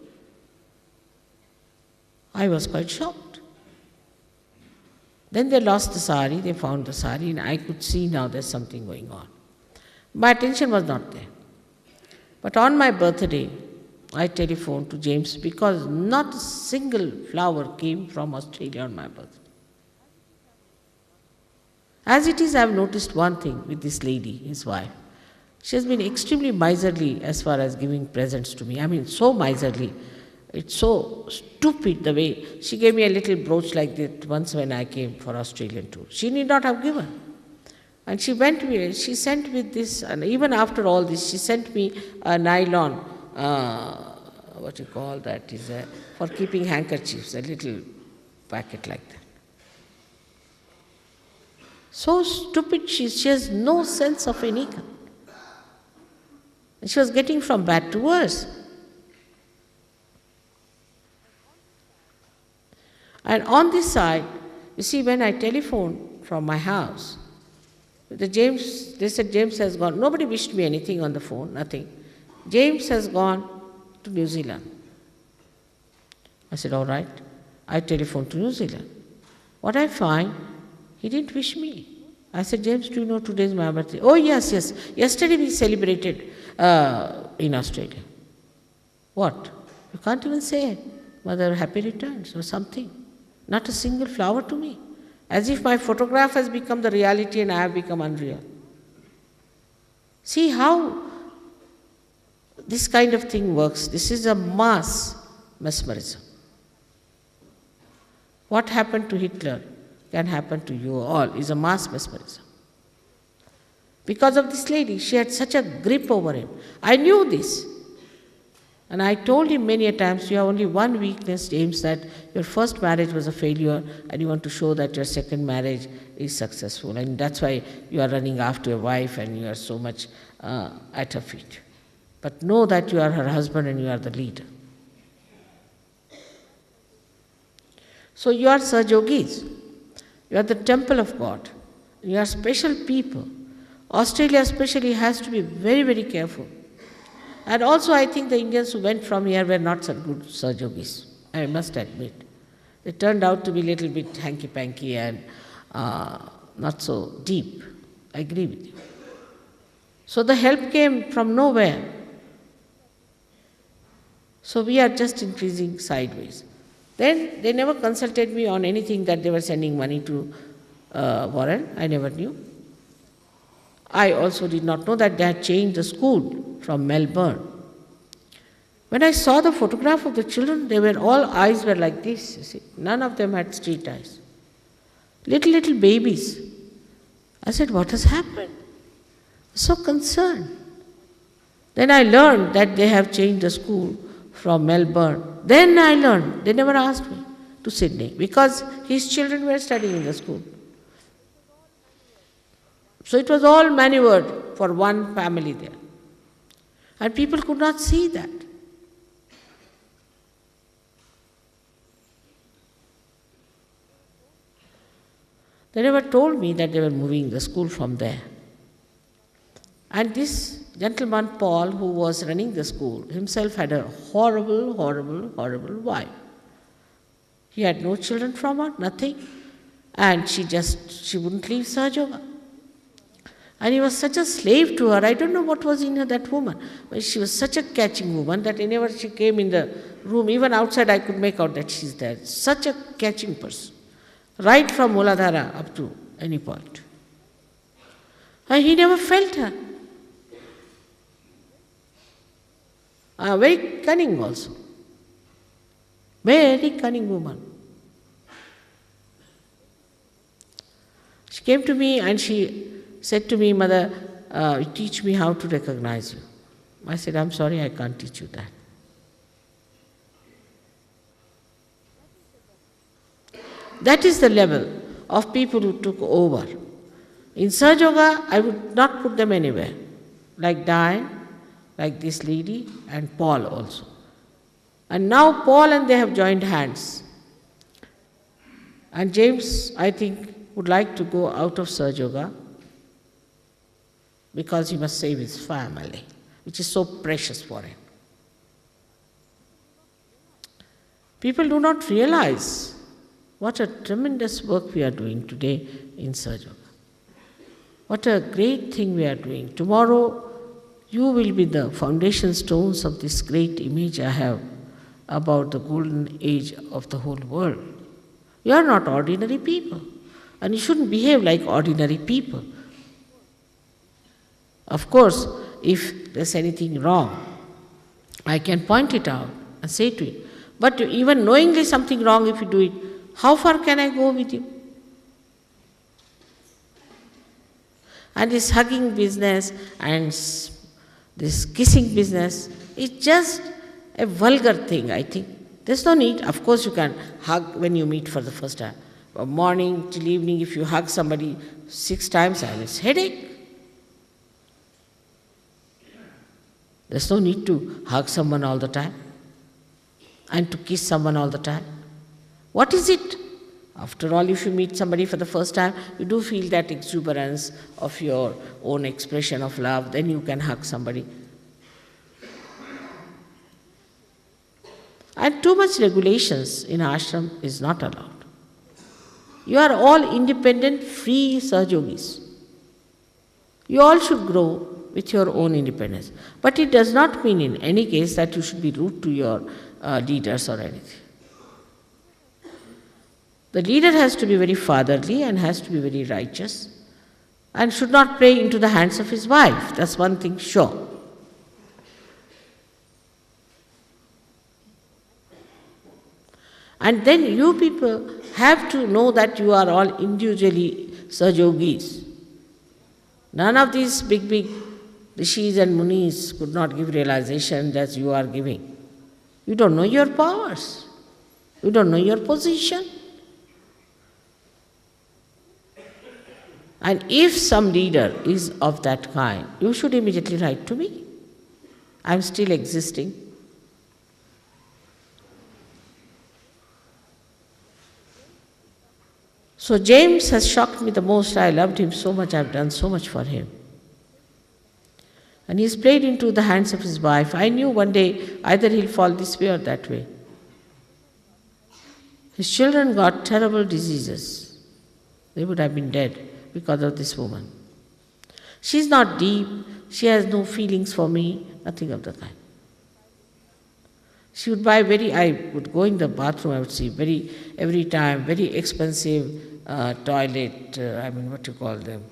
I was quite shocked. Then they lost the sari, they found the sari, and I could see now there's something going on. My attention was not there. But on my birthday, I telephoned to James because not a single flower came from Australia on my birthday. As it is, I have noticed one thing with this lady, his wife. She has been extremely miserly as far as giving presents to me. I mean, so miserly. It's so stupid the way she gave me a little brooch like that once when I came for Australian tour. She need not have given. And she sent with this, and even after all this, she sent me a nylon, what you call that, is for keeping handkerchiefs, a little packet like that. So stupid she has no sense of any kind. And she was getting from bad to worse. And on this side, you see, when I telephoned from my house, they said James has gone. Nobody wished me anything on the phone, nothing. James has gone to New Zealand. I said, all right. I telephoned to New Zealand. What I find, he didn't wish me. I said, James, do you know today is my birthday? Oh, yes. Yesterday we celebrated in Australia. What? You can't even say, Mother, happy returns or something. Not a single flower to me. As if my photograph has become the reality and I have become unreal. See how this kind of thing works. This is a mass mesmerism. What happened to Hitler can happen to you all is a mass mesmerism. Because of this lady, she had such a grip over him. I knew this. And I told him many a times, you have only one weakness, James, that your first marriage was a failure and you want to show that your second marriage is successful. And that's why you are running after your wife and you are so much at her feet. But know that you are her husband and you are the leader. So you are Sahajogis. You are the temple of God. You are special people. Australia especially has to be very, very careful. And also I think the Indians who went from here were not so good Sahajogis, I must admit. They turned out to be a little bit hanky-panky and not so deep. I agree with you. So the help came from nowhere. So we are just increasing sideways. Then they never consulted me on anything that they were sending money to Warren. I never knew. I also did not know that they had changed the school from Melbourne. When I saw the photograph of the children, they were all eyes were like this, you see. None of them had street eyes. Little babies. I said, what has happened? So concerned. Then I learned that they have changed the school from Melbourne. Then I learned, they never asked me to Sydney because his children were studying in the school. So it was all maneuvered for one family there. And people could not see that. They never told me that they were moving the school from there. And this gentleman, Paul, who was running the school, himself had a horrible wife. He had no children from her, nothing. And she wouldn't leave Sahaja. And he was such a slave to her. I don't know what was in her, that woman. But she was such a catching woman that whenever she came in the room, even outside I could make out that she's there. Such a catching person. Right from Muladhara up to any point. And he never felt her. Very cunning also. Very cunning woman. She came to me and she said to me, Mother, teach me how to recognize you. I said, I'm sorry, I can't teach you that. That is the level of people who took over. In Sahaja Yoga, I would not put them anywhere. Like Diane, like this lady, and Paul also. And now Paul and they have joined hands. And James, I think, would like to go out of Sahaja Yoga because he must save his family, which is so precious for him. People do not realize what a tremendous work we are doing today in Sahaja Yoga. What a great thing we are doing. Tomorrow, you will be the foundation stones of this great image I have about the golden age of the whole world. You are not ordinary people, and you shouldn't behave like ordinary people. Of course, if there's anything wrong, I can point it out and say to it. But even knowingly something wrong, if you do it, how far can I go with you? And this hugging business and this kissing business is just a vulgar thing, I think. There's no need. Of course, you can hug when you meet for the first time. From morning till evening, if you hug somebody 6 times, I have a headache. There's no need to hug someone all the time and to kiss someone all the time. What is it? After all, if you meet somebody for the first time, you do feel that exuberance of your own expression of love, then you can hug somebody. And too much regulations in ashram is not allowed. You are all independent, free Sahajogis. You all should grow with your own independence. But it does not mean in any case that you should be rude to your leaders or anything. The leader has to be very fatherly and has to be very righteous and should not play into the hands of his wife. That's one thing sure. And then you people have to know that you are all individually Sahajogis. None of these big rishis and munis could not give realization as you are giving. You don't know your powers. You don't know your position. And if some leader is of that kind, you should immediately write to me. I am still existing. So James has shocked me the most. I loved him so much, I have done so much for him. And he's played into the hands of his wife. I knew one day either he'll fall this way or that way. His children got terrible diseases. They would have been dead because of this woman. She's not deep, She has no feelings for me, nothing of the kind. She would buy I would go in the bathroom, I would see every time, very expensive toilet, what you call them,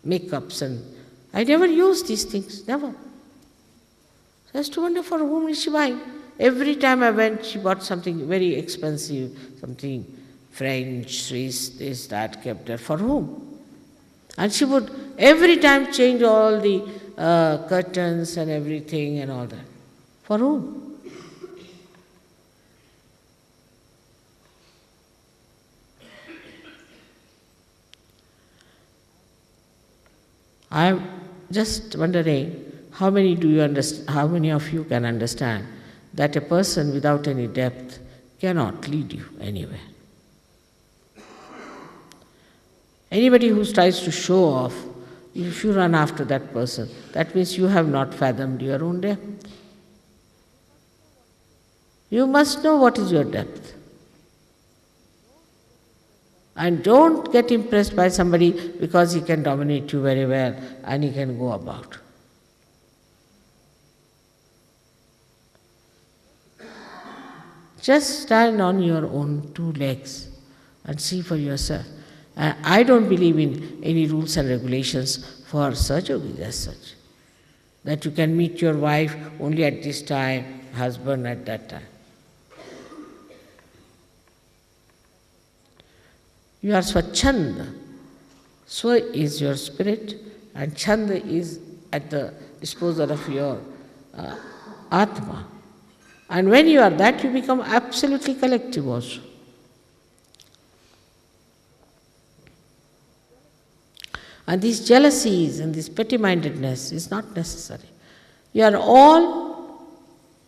makeups, and I never used these things, never. So I used to wonder, for whom is she buying? Every time I went, she bought something very expensive, something French, Swiss, this, that, kept there. For whom? And she would every time change all the curtains and everything and all that. For whom? I am just wondering, how many of you can understand that a person without any depth cannot lead you anywhere? Anybody who tries to show off, if you run after that person, that means you have not fathomed your own depth. You must know what is your depth. And don't get impressed by somebody because he can dominate you very well and he can go about. Just stand on your own two legs and see for yourself. I don't believe in any rules and regulations for Sahajogis as such, that you can meet your wife only at this time, husband at that time. You are Swachanda. Swa is your spirit and Chanda is at the disposal of your Atma. And when you are that, you become absolutely collective also. And these jealousies and this petty-mindedness is not necessary. You are all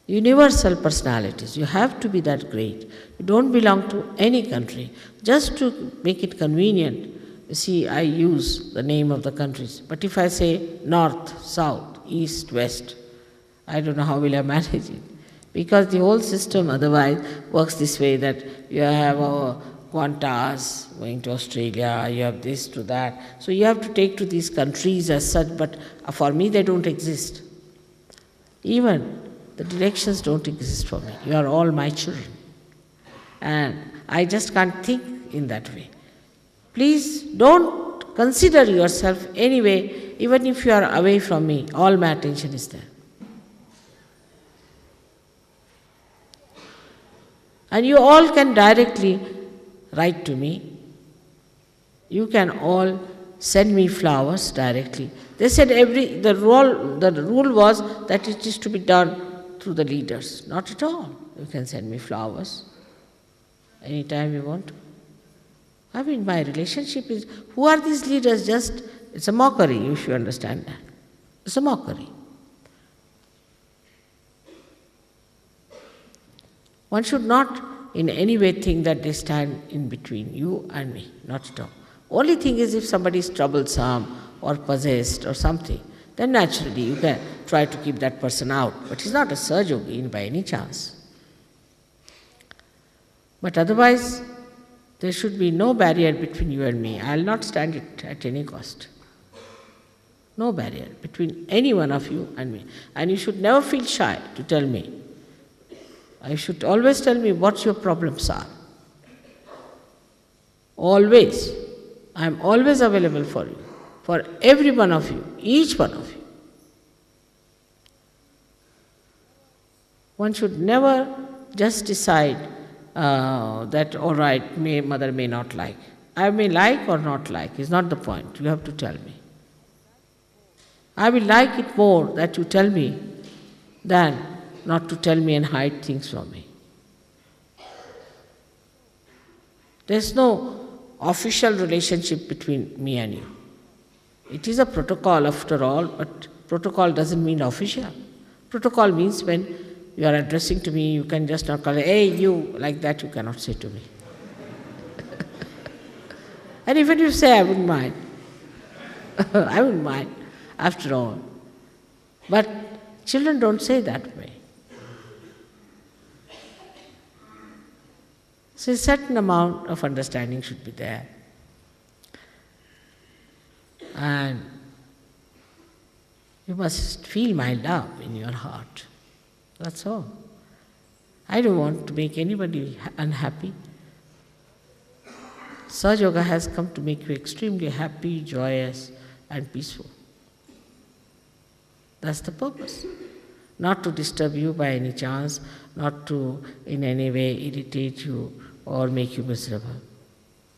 universal personalities. You have to be that great. You don't belong to any country. Just to make it convenient, you see, I use the name of the countries. But if I say north, south, east, west, I don't know how will I manage it. Because the whole system otherwise works this way, that you have Qantas going to Australia, you have this to that. So you have to take to these countries as such, but for me they don't exist. Even the directions don't exist for me. You are all my children. And I just can't think in that way. Please don't consider yourself anyway, even if you are away from me, all my attention is there. And you all can directly write to me. You can all send me flowers directly. They said the rule was that it is to be done through the leaders. Not at all. You can send me flowers anytime you want to. My relationship is, who are these leaders? It's a mockery, you should understand that. It's a mockery. One should not in any way think that they stand in between you and me, not at all. Only thing is, if somebody is troublesome or possessed or something, then naturally you can try to keep that person out. But he's not a Sahajogi by any chance. But otherwise, there should be no barrier between you and me. I'll not stand it at any cost. No barrier between any one of you and me. And you should never feel shy to tell me. You should always tell me what your problems are. Always. I am always available for you, for every one of you, each one of you. One should never just decide that, all right, mother may not like. I may like or not like, is not the point. You have to tell me. I will like it more that you tell me than not to tell me and hide things from me. There's no official relationship between me and you. It is a protocol after all, but protocol doesn't mean official. Protocol means when you are addressing to me, you can just not call, hey, you, like that you cannot say to me. And even if you say, I wouldn't mind. I wouldn't mind, after all. But children don't say that way. So a certain amount of understanding should be there. And You must feel my love in your heart. That's all. I don't want to make anybody unhappy. Sahaja Yoga has come to make you extremely happy, joyous, and peaceful. That's the purpose. Not to disturb you by any chance, not to in any way irritate you or make you miserable.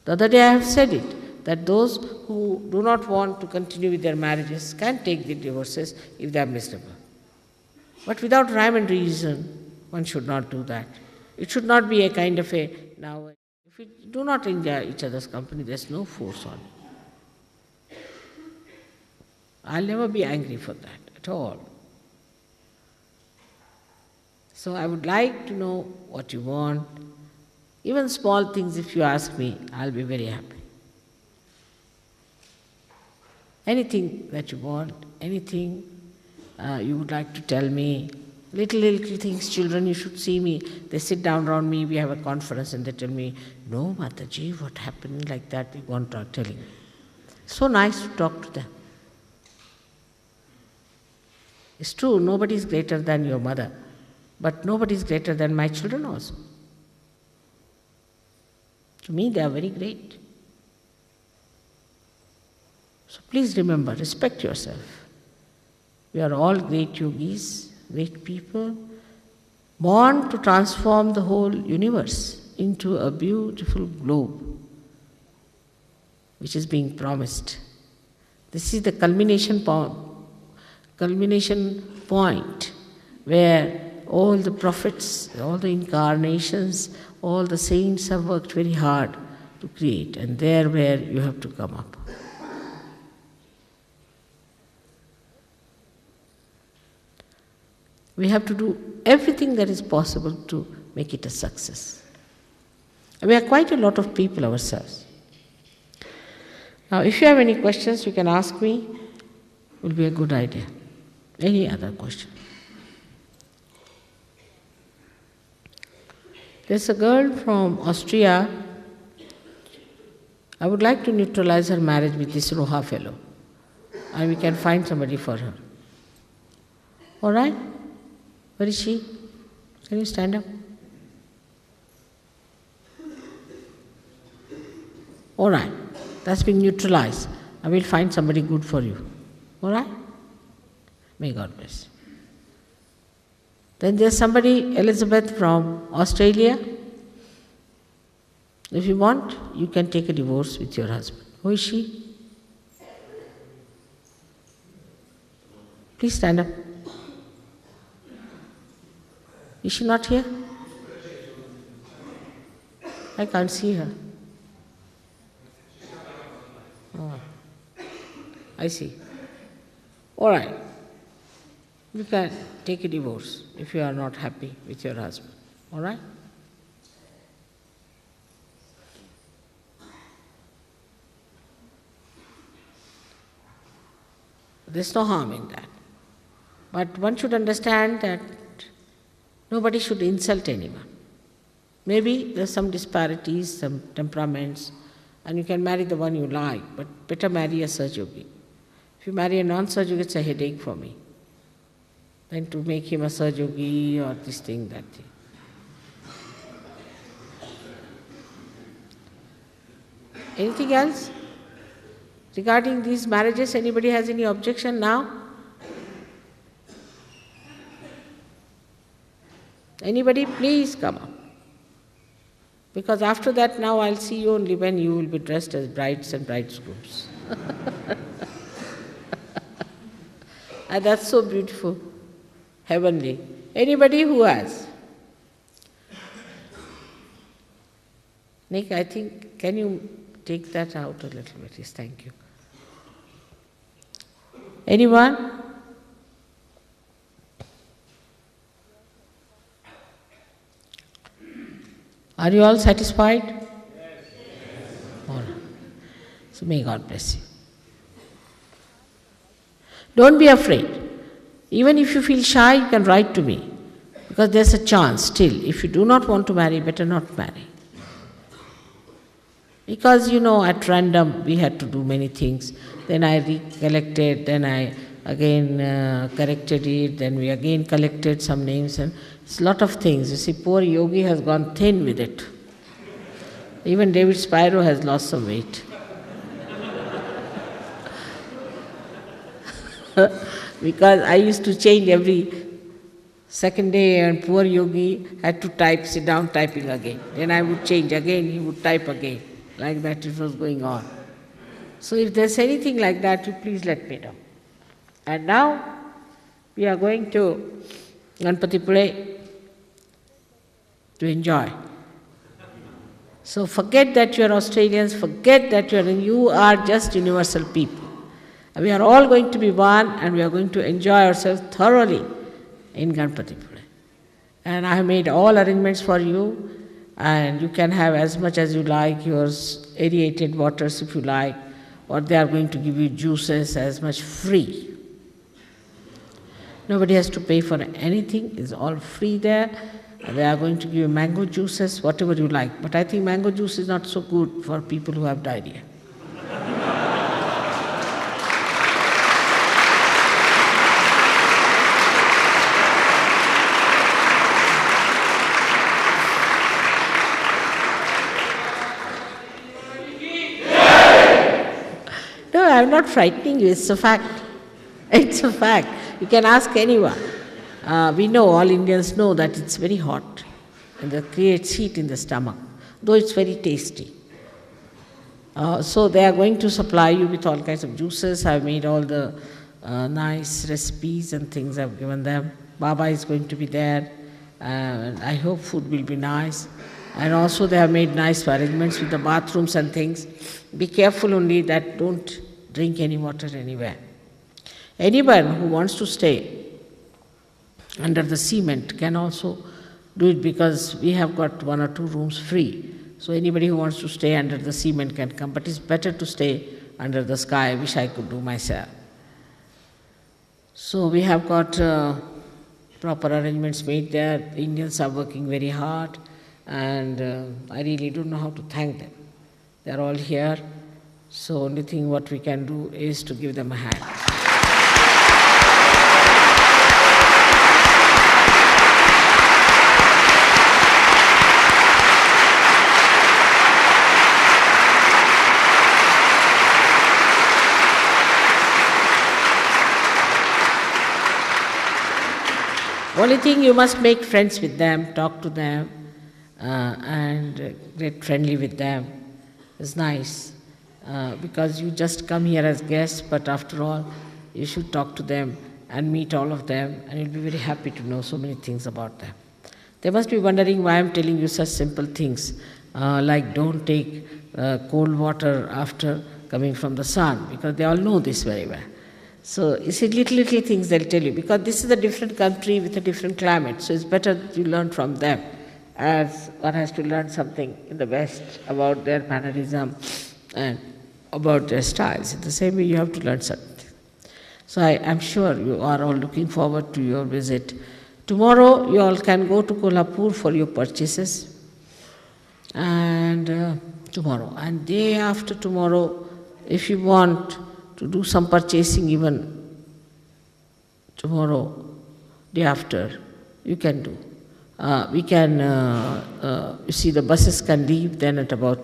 The other day I have said it, that those who do not want to continue with their marriages can take the divorces if they are miserable. But without rhyme and reason, one should not do that. It should not be a kind of a, now, if we do not enjoy each other's company, there's no force on it. I'll never be angry for that at all. So I would like to know what you want. Even small things, if you ask me, I'll be very happy. Anything that you want, anything you would like to tell me, little things, children, you should see me. They sit down around me, we have a conference and they tell me, no, Mataji, what happened like that, they go on telling me. So nice to talk to them. It's true, nobody is greater than your mother, but nobody is greater than my children also. To me, they are very great. So please remember, respect yourself. We are all great yogis, great people, born to transform the whole universe into a beautiful globe, which is being promised. This is the culmination point where all the prophets, all the incarnations, all the saints have worked very hard to create, and there where you have to come up. We have to do everything that is possible to make it a success. We are quite a lot of people ourselves. Now, if you have any questions, you can ask me. It will be a good idea. Any other question? There's a girl from Austria. I would like to neutralize her marriage with this Roha fellow, and we can find somebody for her. All right? Where is she? Can you stand up? All right. That's been neutralized. I will find somebody good for you. All right? May God bless you. Then there's somebody, Elizabeth from Australia. If you want, you can take a divorce with your husband. Who is she? Please stand up. Is she not here? I can't see her. Oh, I see. All right. You can take a divorce if you are not happy with your husband. All right? There's no harm in that. But one should understand that nobody should insult anyone. Maybe there's some disparities, some temperaments, and you can marry the one you like, but better marry a Sahaja Yogi. If you marry a non-Sahaja Yogi, it's a headache for me. Then to make him a Sahaja Yogi or this thing, that thing. Anything else? Regarding these marriages, anybody has any objection now? Anybody, please come up. Because after that, now I'll see you only when you will be dressed as brides and bridegrooms. And that's so beautiful, heavenly. Anybody who has? Nick, I think, can you take that out a little bit? Yes, thank you. Anyone? Are you all satisfied? Yes. All right. So may God bless you. Don't be afraid. Even if you feel shy, you can write to me. Because there's a chance still. If you do not want to marry, better not marry. Because at random we had to do many things. Then I recollected, then I again corrected it, then we again collected some names, and it's a lot of things. You see, poor yogi has gone thin with it. Even David Spiro has lost some weight. Because I used to change every second day, and poor yogi had to type, sit down typing again. Then I would change again, he would type again. Like that it was going on. So if there's anything like that, you please let me know. And now we are going to Ganpatipule to enjoy. So forget that you are Australians, forget that you are just universal people. We are all going to be one, and we are going to enjoy ourselves thoroughly in Ganpatipule. And I have made all arrangements for you, and you can have as much as you like, your aerated waters if you like, or they are going to give you juices as much free. Nobody has to pay for anything, it's all free there. They are going to give you mango juices, whatever you like. But I think mango juice is not so good for people who have diarrhea. No, I am not frightening you, it's a fact. It's a fact. You can ask anyone. We know, all Indians know that it's very hot and that creates heat in the stomach, though it's very tasty. So they are going to supply you with all kinds of juices. I've made all the nice recipes and things I've given them. Baba is going to be there, and I hope food will be nice. And also they have made nice arrangements with the bathrooms and things. Be careful only that don't drink any water anywhere. Anyone who wants to stay under the cement can also do it, because we have got 1 or 2 rooms free. So anybody who wants to stay under the cement can come, but it's better to stay under the sky. I wish I could do myself. So we have got proper arrangements made there. The Indians are working very hard, and I really don't know how to thank them. They are all here, so only thing what we can do is to give them a hand. Only thing, you must make friends with them, talk to them, and get friendly with them. It's nice, because you just come here as guests, but after all, you should talk to them and meet all of them, and you'll be very happy to know so many things about them. They must be wondering why I'm telling you such simple things, like don't take cold water after coming from the sun, because they all know this very well. So you see, little things they'll tell you, because this is a different country with a different climate, so it's better that you learn from them, as one has to learn something in the West about their mannerism and about their styles. In the same way, you have to learn something. So I'm sure you are all looking forward to your visit. Tomorrow, you all can go to Kolhapur for your purchases, and tomorrow. And day after tomorrow, if you want to do some purchasing even tomorrow, day after, you can do. We can, you see, the buses can leave then at about,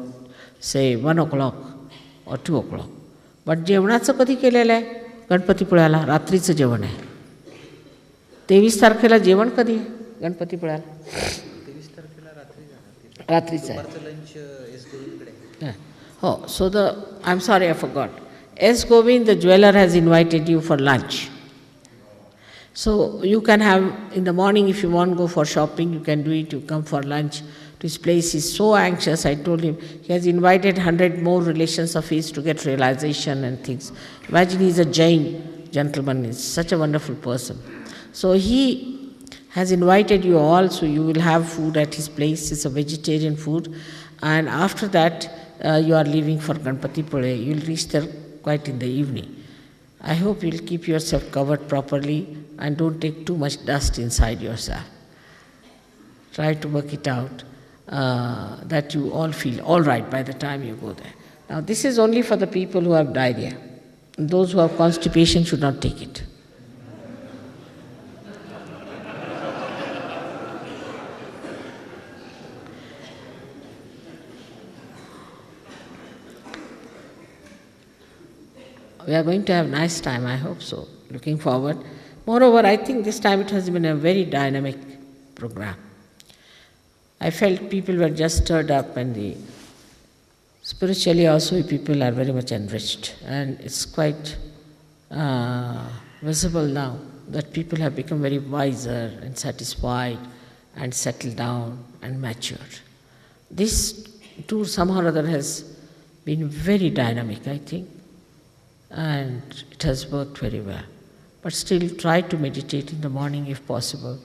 say, 1 o'clock or 2 o'clock. But जेवणाचं कधी केलेलं आहे? गणपतीपुळ्याला रात्रीचं जेवण आहे. 23 तारखेला जेवण कधी आहे गणपतीपुळ्याला? 23 तारखेला रात्रीचं आहे. लंच एस गोविंदकडे. Oh, so I'm sorry, I forgot. S. Govind, the jeweler, has invited you for lunch. So you can have, in the morning if you want to go for shopping, you can do it, you come for lunch to his place. He's so anxious, I told him, he has invited 100 more relations of his to get realization and things. Imagine, he's a Jain gentleman, he's such a wonderful person. So he has invited you all, so you will have food at his place. It's a vegetarian food. And after that, you are leaving for Ganpatipule. You'll reach there quite in the evening. I hope you'll keep yourself covered properly and don't take too much dust inside yourself. Try to work it out that you all feel all right by the time you go there. Now this is only for the people who have diarrhea. Those who have constipation should not take it. We are going to have a nice time, I hope so. Looking forward. Moreover, I think this time it has been a very dynamic program. I felt people were just stirred up, and spiritually also people are very much enriched. And it's quite visible now that people have become very wiser and satisfied and settled down and matured. This tour somehow or other has been very dynamic, I think, and it has worked very well. But still try to meditate in the morning if possible.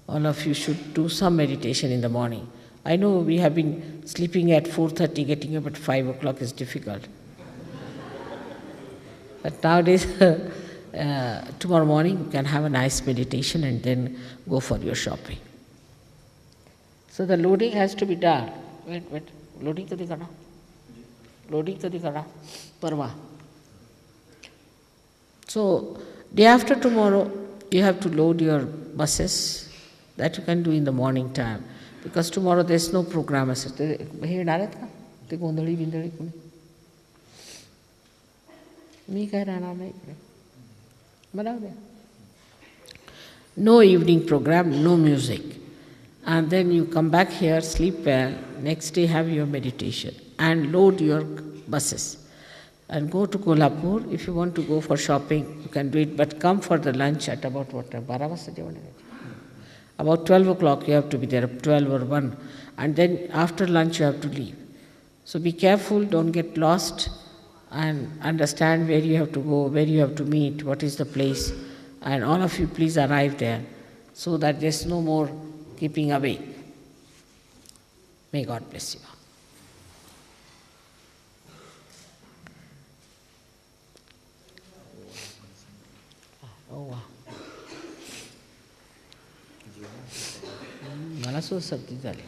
All of you should do some meditation in the morning. I know we have been sleeping at 4:30, getting up at 5 o'clock is difficult. But nowadays, tomorrow morning you can have a nice meditation and then go for your shopping. So the loading has to be done. Wait. Loading kadi karna? Loading kadi karna? Parva. So, day after tomorrow, you have to load your buses. That you can do in the morning time. Because tomorrow there is no program. No evening program, no music. And then you come back here, sleep well, next day have your meditation and load your buses. And go to Kolhapur. If you want to go for shopping, you can do it, but come for the lunch at about what time? 12 vasta. About 12 o'clock you have to be there, 12 or 1. And then after lunch you have to leave. So be careful, don't get lost, and understand where you have to go, where you have to meet, what is the place. And all of you please arrive there, so that there is no more keeping away. May God bless you. Oh, wow. मला सुद्धा सर्दी झाली.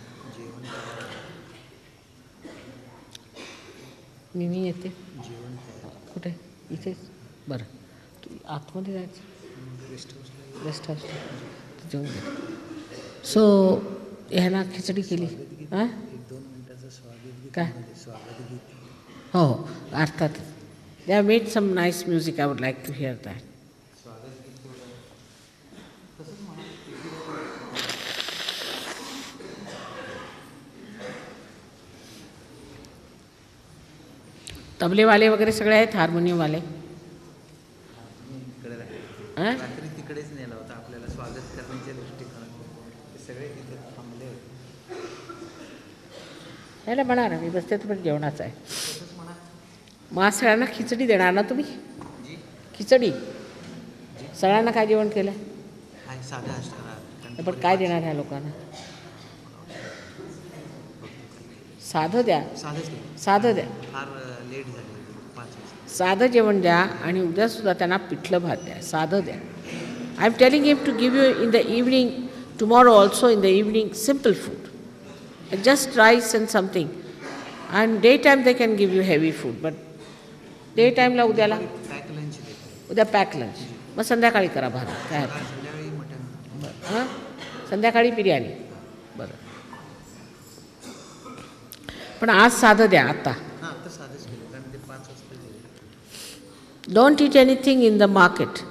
मी येते. कुठे? इथेच. बरं. तू आतमध्ये जायचं. रेस्ट हाऊसला जेवून घे. सो ह्याला खिचडी केली. हां? काय? हो हो अर्थात. They have made some nice music. I would like to hear that. तबले वाले वगैरे सगळे आहेत, हार्मोनियम वाले. रात्री तिकडेच नेला होता आपल्याला स्वागत करण्याच्या दृष्टिकोनातून. सगळे तिथे थांबले होते. याला म्हणा ना, मी बसते तर पण जेवणाचं आहे. मग आज सगळ्यांना खिचडी देणार ना तुम्ही? खिचडी सगळ्यांना काय जेवण केलं? साधं असणार. पण काय देणार ह्या लोकांना? साधं द्या. साधं द्या. फार लेट झाले 5 वाजता. साधं जेवण द्या आणि उद्यासुद्धा त्यांना पिठलं भात द्या. साधं द्या. I am telling him to give you in the evening, tomorrow also in the evening, simple food. Just rice and something. And day time they can give you heavy food, but day टाईमला उद्याला pack lunch देतो. उद्या pack lunch. मग संध्याकाळी करा भात. काय संध्याकाळी mutton. बरं. हां, संध्याकाळी बिर्याणी. बरं. पण आज साधं द्या. आता हां, आता साधंच केलं कारण ते 5 वाजता गेले. Don't eat anything in the market.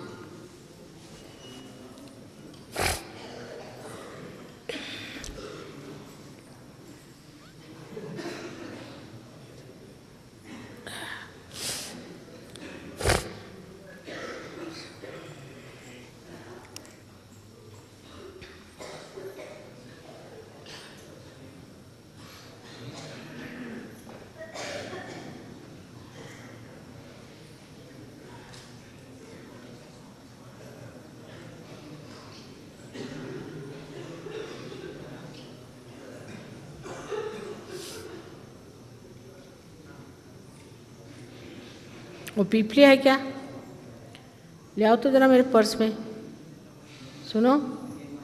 वो पीपली है क्या? ले आओ तो जरा मेरे पर्स में. सुनो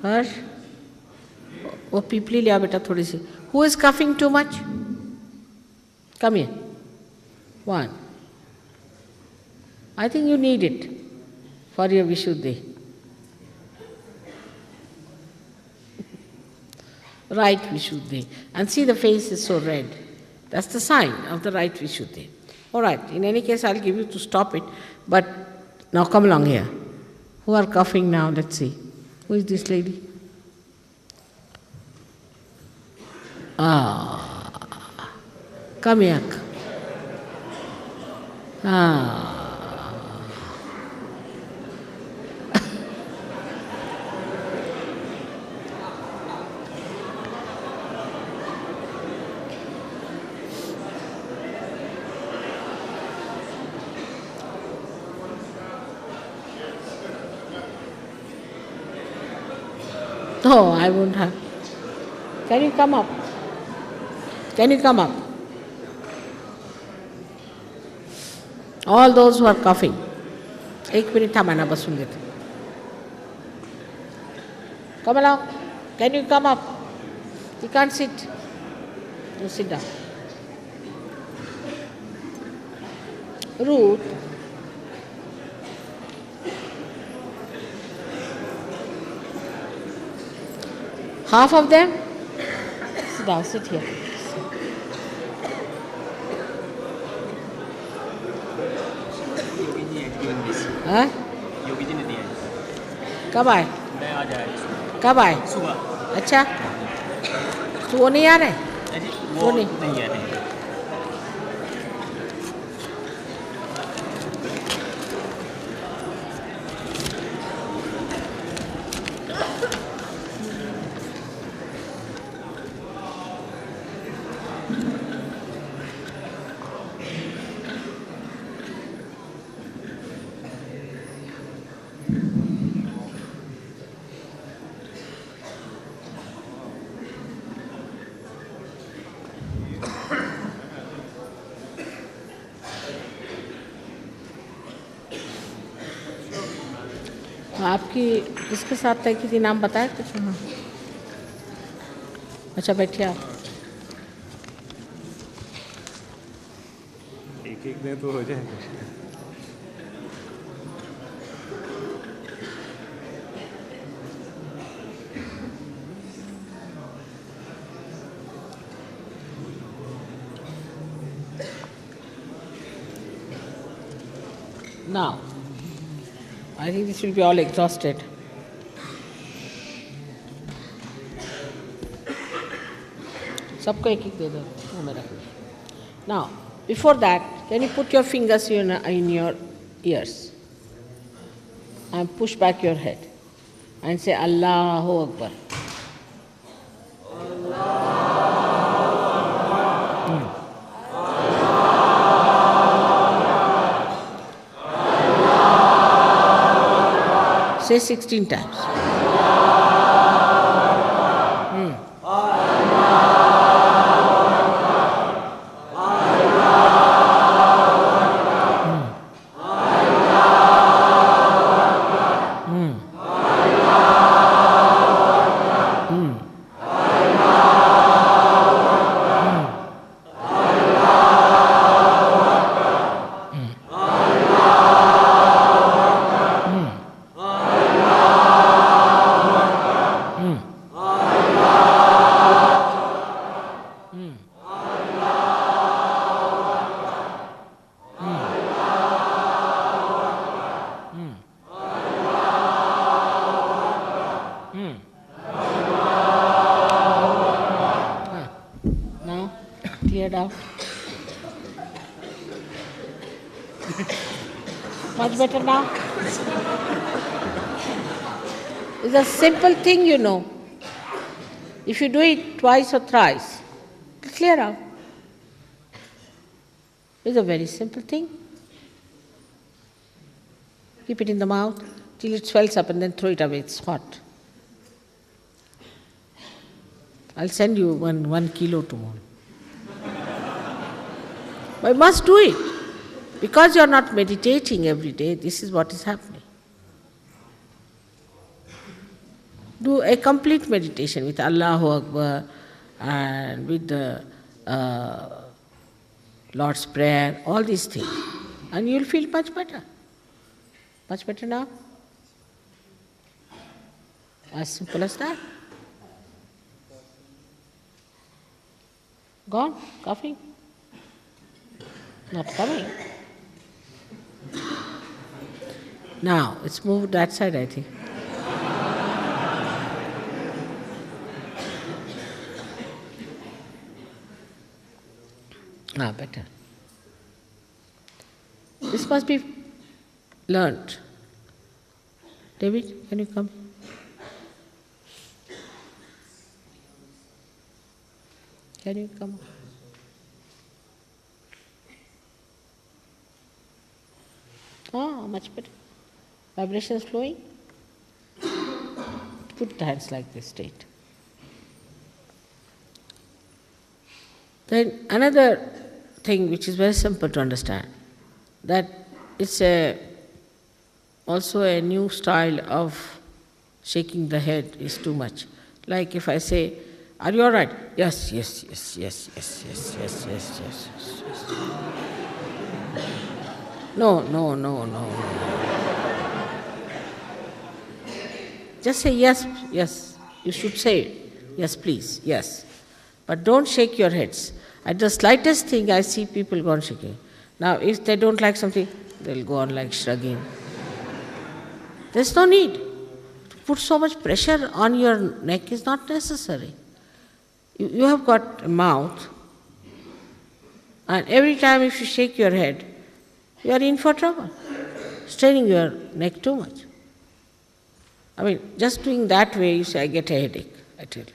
हर्ष, वो पीपली ले आओ बेटा थोड़ी सी. Who is coughing too much? Come here. 1 I think you need it for your Vishuddhi. Right Vishuddhi. And see, the face is so red. That's the sign of the right Vishuddhi. All right, in any case, I'll give you to stop it. But now come along here. Who are coughing now? Let's see. Who is this lady? Come here. No, I won't have. Can you come up? Can you come up? All those who are coughing. 1 minute थांबा बसून घेते. Come along. Can you come up? You can't sit. You sit down. Ruth. Half of them? Sit down, sit here. हाँ? योगी जी ने दिया है। कब आए? मैं आज आया कब आए? सुबह। अच्छा, तो वो नहीं आ रहे? अजी वो वो नहीं। नहीं आ रहे हैं। आपकी किसके साथ तय की थी, नाम बताया कुछ? हाँ, अच्छा बैठिए आप. एक एक दिन तो हो जाएगा. Now, I think this will be all exhausted. सबको एक एक दे दो वो मेरा. Now, before that, can you put your fingers in your ears and push back your head and say Allahu Akbar. Say 16 times. Now, cleared out. Much better now? It's a simple thing, you know. If you do it twice or thrice, it'll clear out. It's a very simple thing. Keep it in the mouth till it swells up and then throw it away. It's hot. I'll send you 1 kilo tomorrow. But you must do it. Because you are not meditating every day, this is what is happening. Do a complete meditation with Allahu Akbar and with the Lord's Prayer, all these things. And you'll feel much better. Much better now? As simple as that. Gone? Coughing? Not coming. Now, it's moved that side, I think. Better. This must be learnt. David, can you come? Can you come? Much better. Vibrations flowing. Put the hands like this straight. Then another thing which is very simple to understand, that it's also a new style of shaking the head is too much. Like if I say, are you all right? Yes, yes, yes, yes, yes, yes, yes, yes, yes, yes, yes. No, no, no, no, no. Just say yes, yes. You should say yes, please, yes. But don't shake your heads. At the slightest thing, I see people go on shaking. Now, if they don't like something, they'll go on like shrugging. There's no need. To put so much pressure on your neck is not necessary. You have got a mouth, and every time if you shake your head, you are in for trouble, straining your neck too much. I mean, just doing that way, you say, I get a headache, I tell you.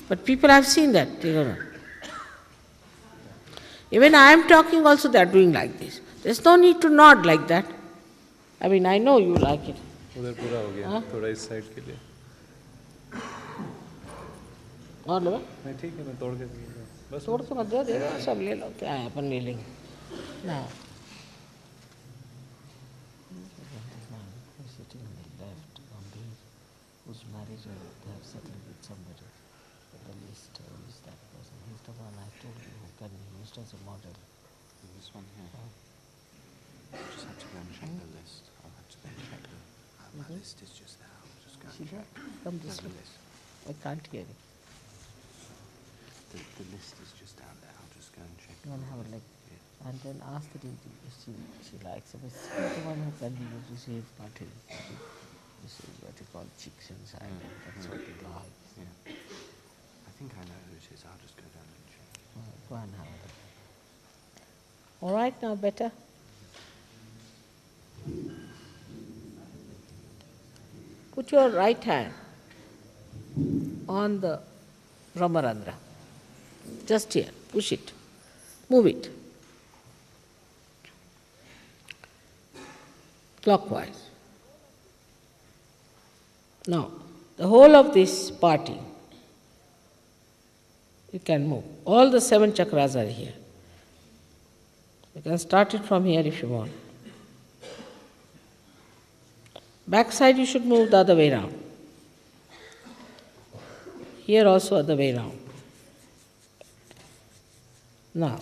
But people have seen that, they don't know. Even I am talking also, they are doing like this. There's no need to nod like that. I mean, I know you like it. उधर पूरा हो गया, थोड़ा इस side के लिए। और लो? नहीं ठीक है, मैं तोड़ के दूँगा। बस तोड़ तो मत दो, दे दो, सब ले लो, क्या है, अपन ले लेंगे। ना। Sitting on the left on these whose marriage they have settled with somebody. The list is that person. He's the one I told you who can be used as a model. This one here. I just have to go and check the list. I'll have to go and check the. My list is just there. I'll just go and check. Come this way. I can't hear it. The list is just down there. I'll just go and check. You want to have a look? And then ask the lady if she likes it. But she's the one who can be used to save party. This is what you call chicks inside. That's what they like. Yeah. I think I know who it is. I'll just go down and check. Go and have a look. All right, now better? Put your right hand on the Brahmarandra. Just here. Push it. Move it. Clockwise. Now, the whole of this party, you can move. All the 7 chakras are here. You can start it from here if you want. Back side you should move the other way round. Here also other way round. Now,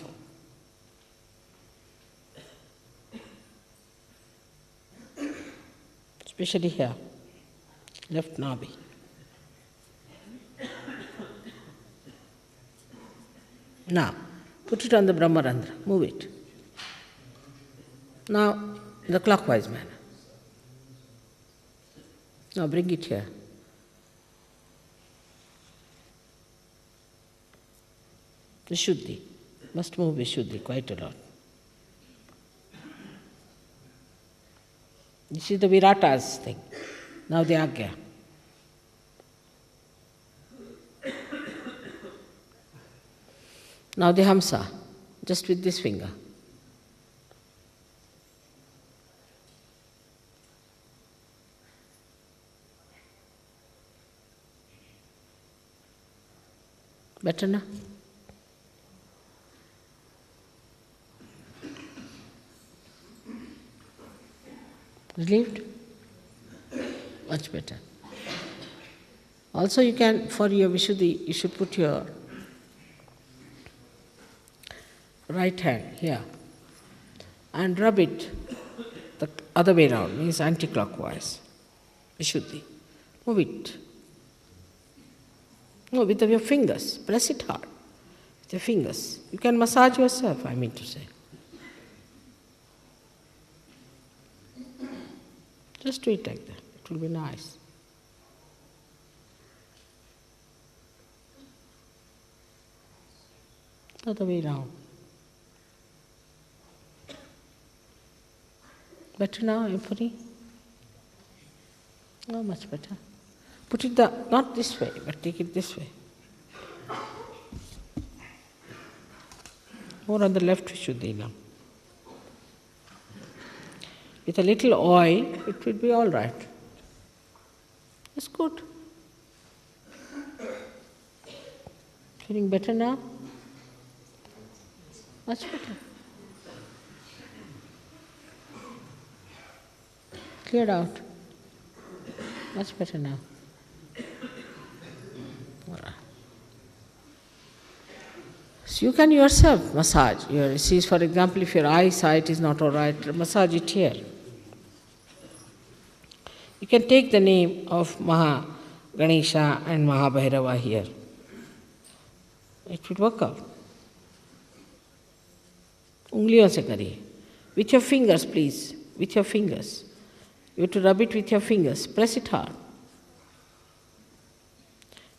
especially here, left nabi. Now, put it on the Brahmarandra, move it. Now, in the clockwise manner. Now bring it here. Vishuddhi. Must move Vishuddhi quite a lot. This is the Virata's thing. Now the Agya. Now the Hamsa, just with this finger. Better now? Relieved? Much better. Also you can, for your Vishuddhi, you should put your right hand here and rub it, the other way around, means anti-clockwise. Vishuddhi. Move it. No, with your fingers. Press it hard. With your fingers. You can massage yourself, I mean to say. Just do it like that. It will be nice. Other way around. Better now, Empony? Oh, much better. Put it not this way, but take it this way. More on the left Vishuddhi now. With a little oil, it will be all right. It's good. Feeling better now? Much better. Cleared out. Much better now. So you can yourself massage. See, for example, if your eyesight is not all right, massage it here. You can take the name of Maha Ganesha and Maha Bhairava here. It will work out. Ungliyon se kariye. With your fingers, please. With your fingers. You have to rub it with your fingers. Press it hard.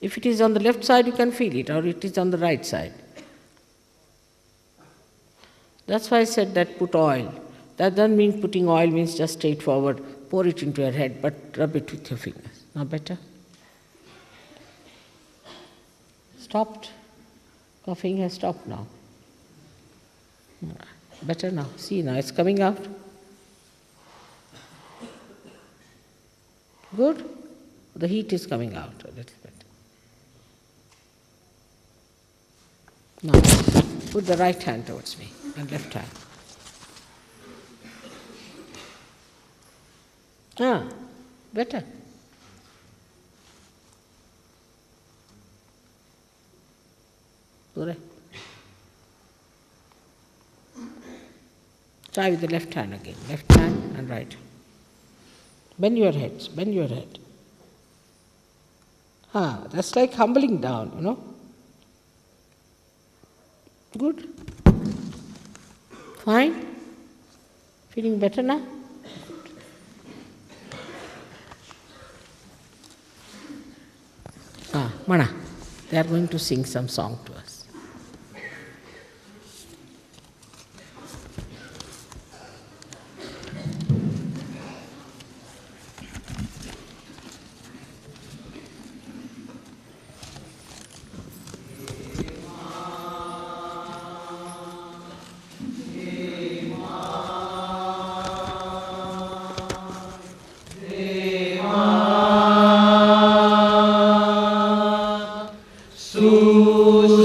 If it is on the left side, you can feel it, or it is on the right side. That's why I said that put oil. That doesn't mean putting oil means just straightforward, pour it into your head, but rub it with your fingers. Now better? Stopped. Coughing has stopped now. Better now. See, now it's coming out. Good? The heat is coming out a little bit. Now, put the right hand towards me and left hand. Better. Pure. Try with the left hand again. Left hand and right. Bend your heads, bend your head. That's like humbling down, you know. Good. Fine. Feeling better now? Mana, they are going to sing some song to us.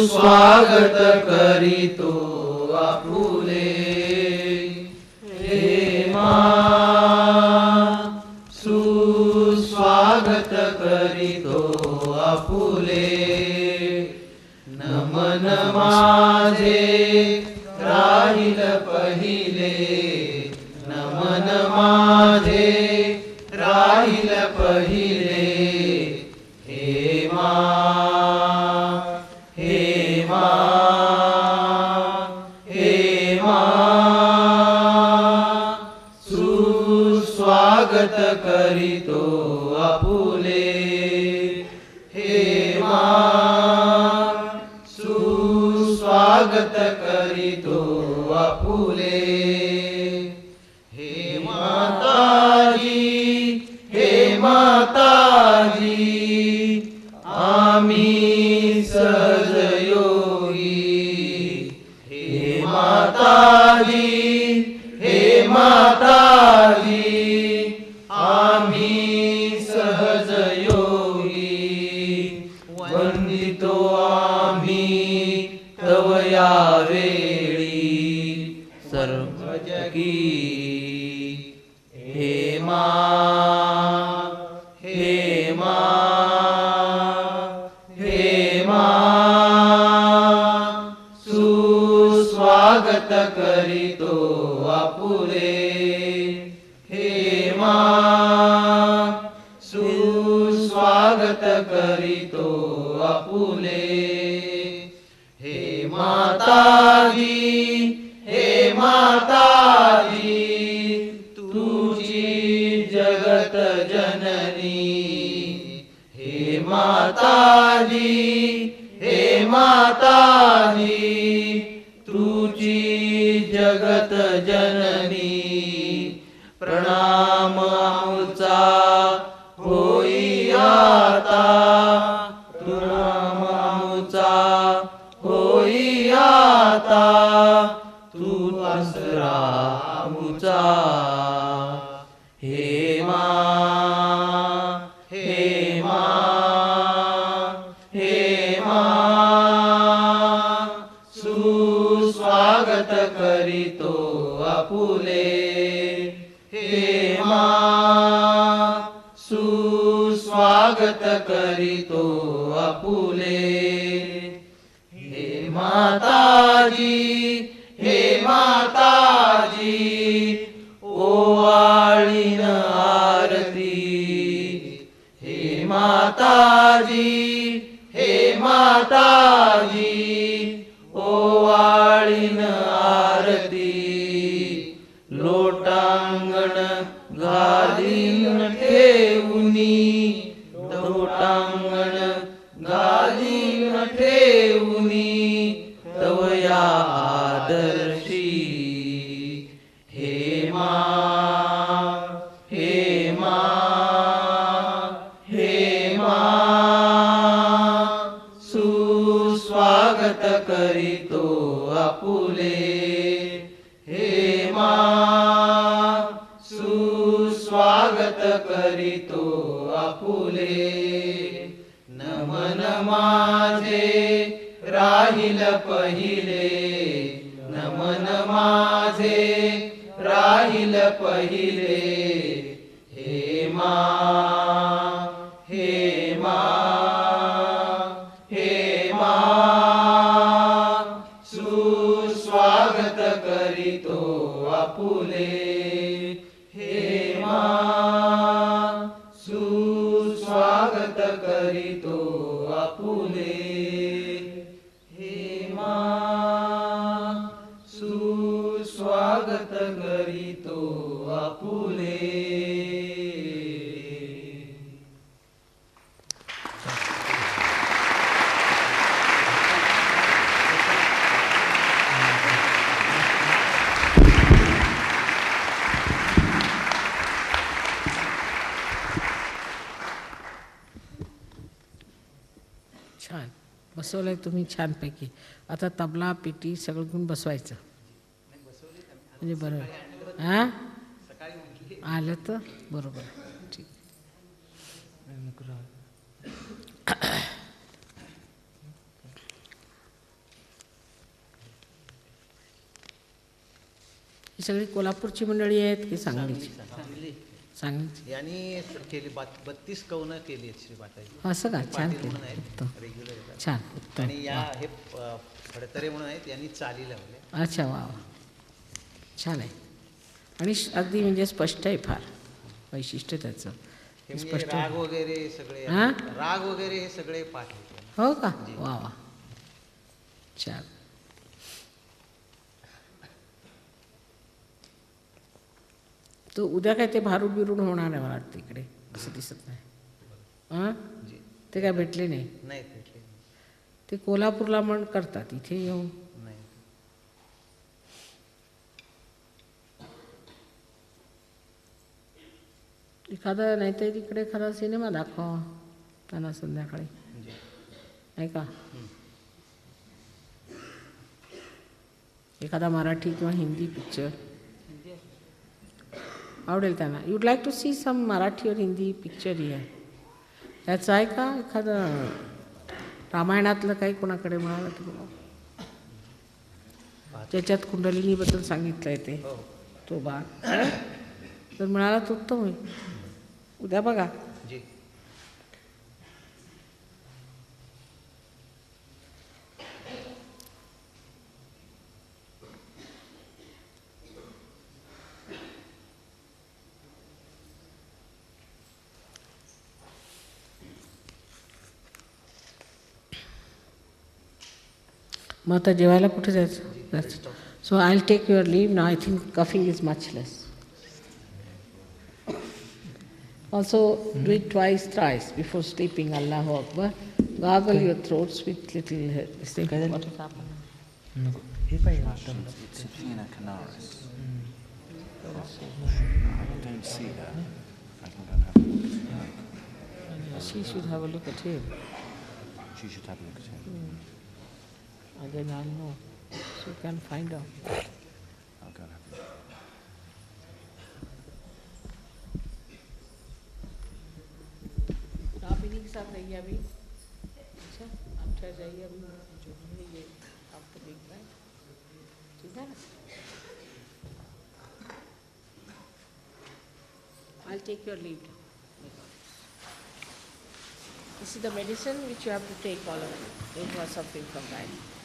स्वागत करीतो आपुले हे मां सुस्वागत करीतो आपुले नमन माझे राहिल पहिले नमन माझे राहिल पहिले हे मां स्वागत करीतो आपुले हे मां सुस्वागत करीतो आपुले हे माताजी आम्ही सहजयोगी हे माताजी आम्ही सहजयोगी वंदितो आम्ही तव या वेळी सर्व जगी हे मां सुस्वागत करीतो आपुले हे सुस्वागत करीतो आपुले. हे माताजी, हे माताजी, तुझी जगत जननी. हे माताजी, हे माताजी, तुझी जगत जननी. प्रणाम आमचा होई आता, प्रणाम आमचा होई आता, तू आसरा आमचा. हे मा, हे मा, हे मा, सुस्वागत करीतो आपुले. हे मा, सुस्वागत करीतो आपुले. हे माताजी, हे माताजी, ओवाळीन आरती. हे माताजी, हे माताजी, ओवाळीन आरती. लोटांगण घालीन ठेवूनी, लोटांगण घालीन ठेवूनी, तवया आदर्शी. हे मा, हे मा, हे मा, सुस्वागत करीतो आपुले. हे मा, सुस्वागत करीतो आपुले. नमन माझे राहील पहिले, नमन माझे राहील पहिले. हे मा, हे मा, हे मा, सुस्वागत करीतो आपुले. हे मा, सुस्वागत करीतो आपुले. हे मा, सुस्वागत करीतो आपुले. छान बसवलंय तुम्ही छानपैकी. आता तबला पेटी सगळं घेऊन बसवायचं म्हणजे बरोबर. हां आलं तर बरोबर. ठीक. ही सगळी कोल्हापूरची मंडळी आहेत की सांगलीची? सांगलीची. यांनी केली 32 कवनं केली आहेत श्रीमाताजी. असं का? छान पाटील केलं. म्हणून आहेत उत्तम. रेग्युलर येतात. छान उत्तम. आणि या हे फडतरे म्हणून आहेत, यांनी चाली लावले. अच्छा वा वा छान आहे. आणि अगदी म्हणजे स्पष्ट आहे फार वैशिष्ट्य त्याचं. हे म्हणजे स्पष्ट राग वगैरे सगळे, हां? राग वगैरे हे सगळे पाठ आहेत. हो का? वा वा छान. तो उद्या काय ते भारूड बिरूड होणार आहे मला वाटतं इकडे, असं दिसत नाही. हां जी. ते काय भेटले नाही? नाही भेटले ते कोल्हापूरला पण करतात, इथे येऊन नाही. एखादा नाहीतर इकडे एखादा सिनेमा दाखवा त्यांना संध्याकाळी, जी. नाही का? एखादा मराठी किंवा हिंदी पिक्चर आवडेल त्यांना. युड लाईक टू सी सम मराठी और हिंदी पिक्चर हिअर. याचं आहे का एखादं रामायणातलं काही कोणाकडे मिळालं तुम्हाला, ज्याच्यात कुंडलिनीबद्दल सांगितलं आहे ते, हो. तो भाग जर मिळाला तर उत्तम होईल. उद्या बघा. जी. मग आता जेवायला कुठे जायचं? So I'll take your leave now. I think coughing is much less. Also, do it twice, thrice before sleeping. Allahu Akbar. Gargle your throats with little this thing. What has happened? It's sitting in a canaris. I don't see her. I can go and have a look at her. She should have a look at him. She should have a look at him. And then I'll know. So you can find out. I'll go and have a look. आप इन्हीं के साथ रहिए अभी. अच्छा, आप ठहर जाइए अभी जो है ये आपको देख रहा है. ठीक है ना? I'll take your leave. This is the medicine which you have to take, all of you. Those who are suffering from diabetes.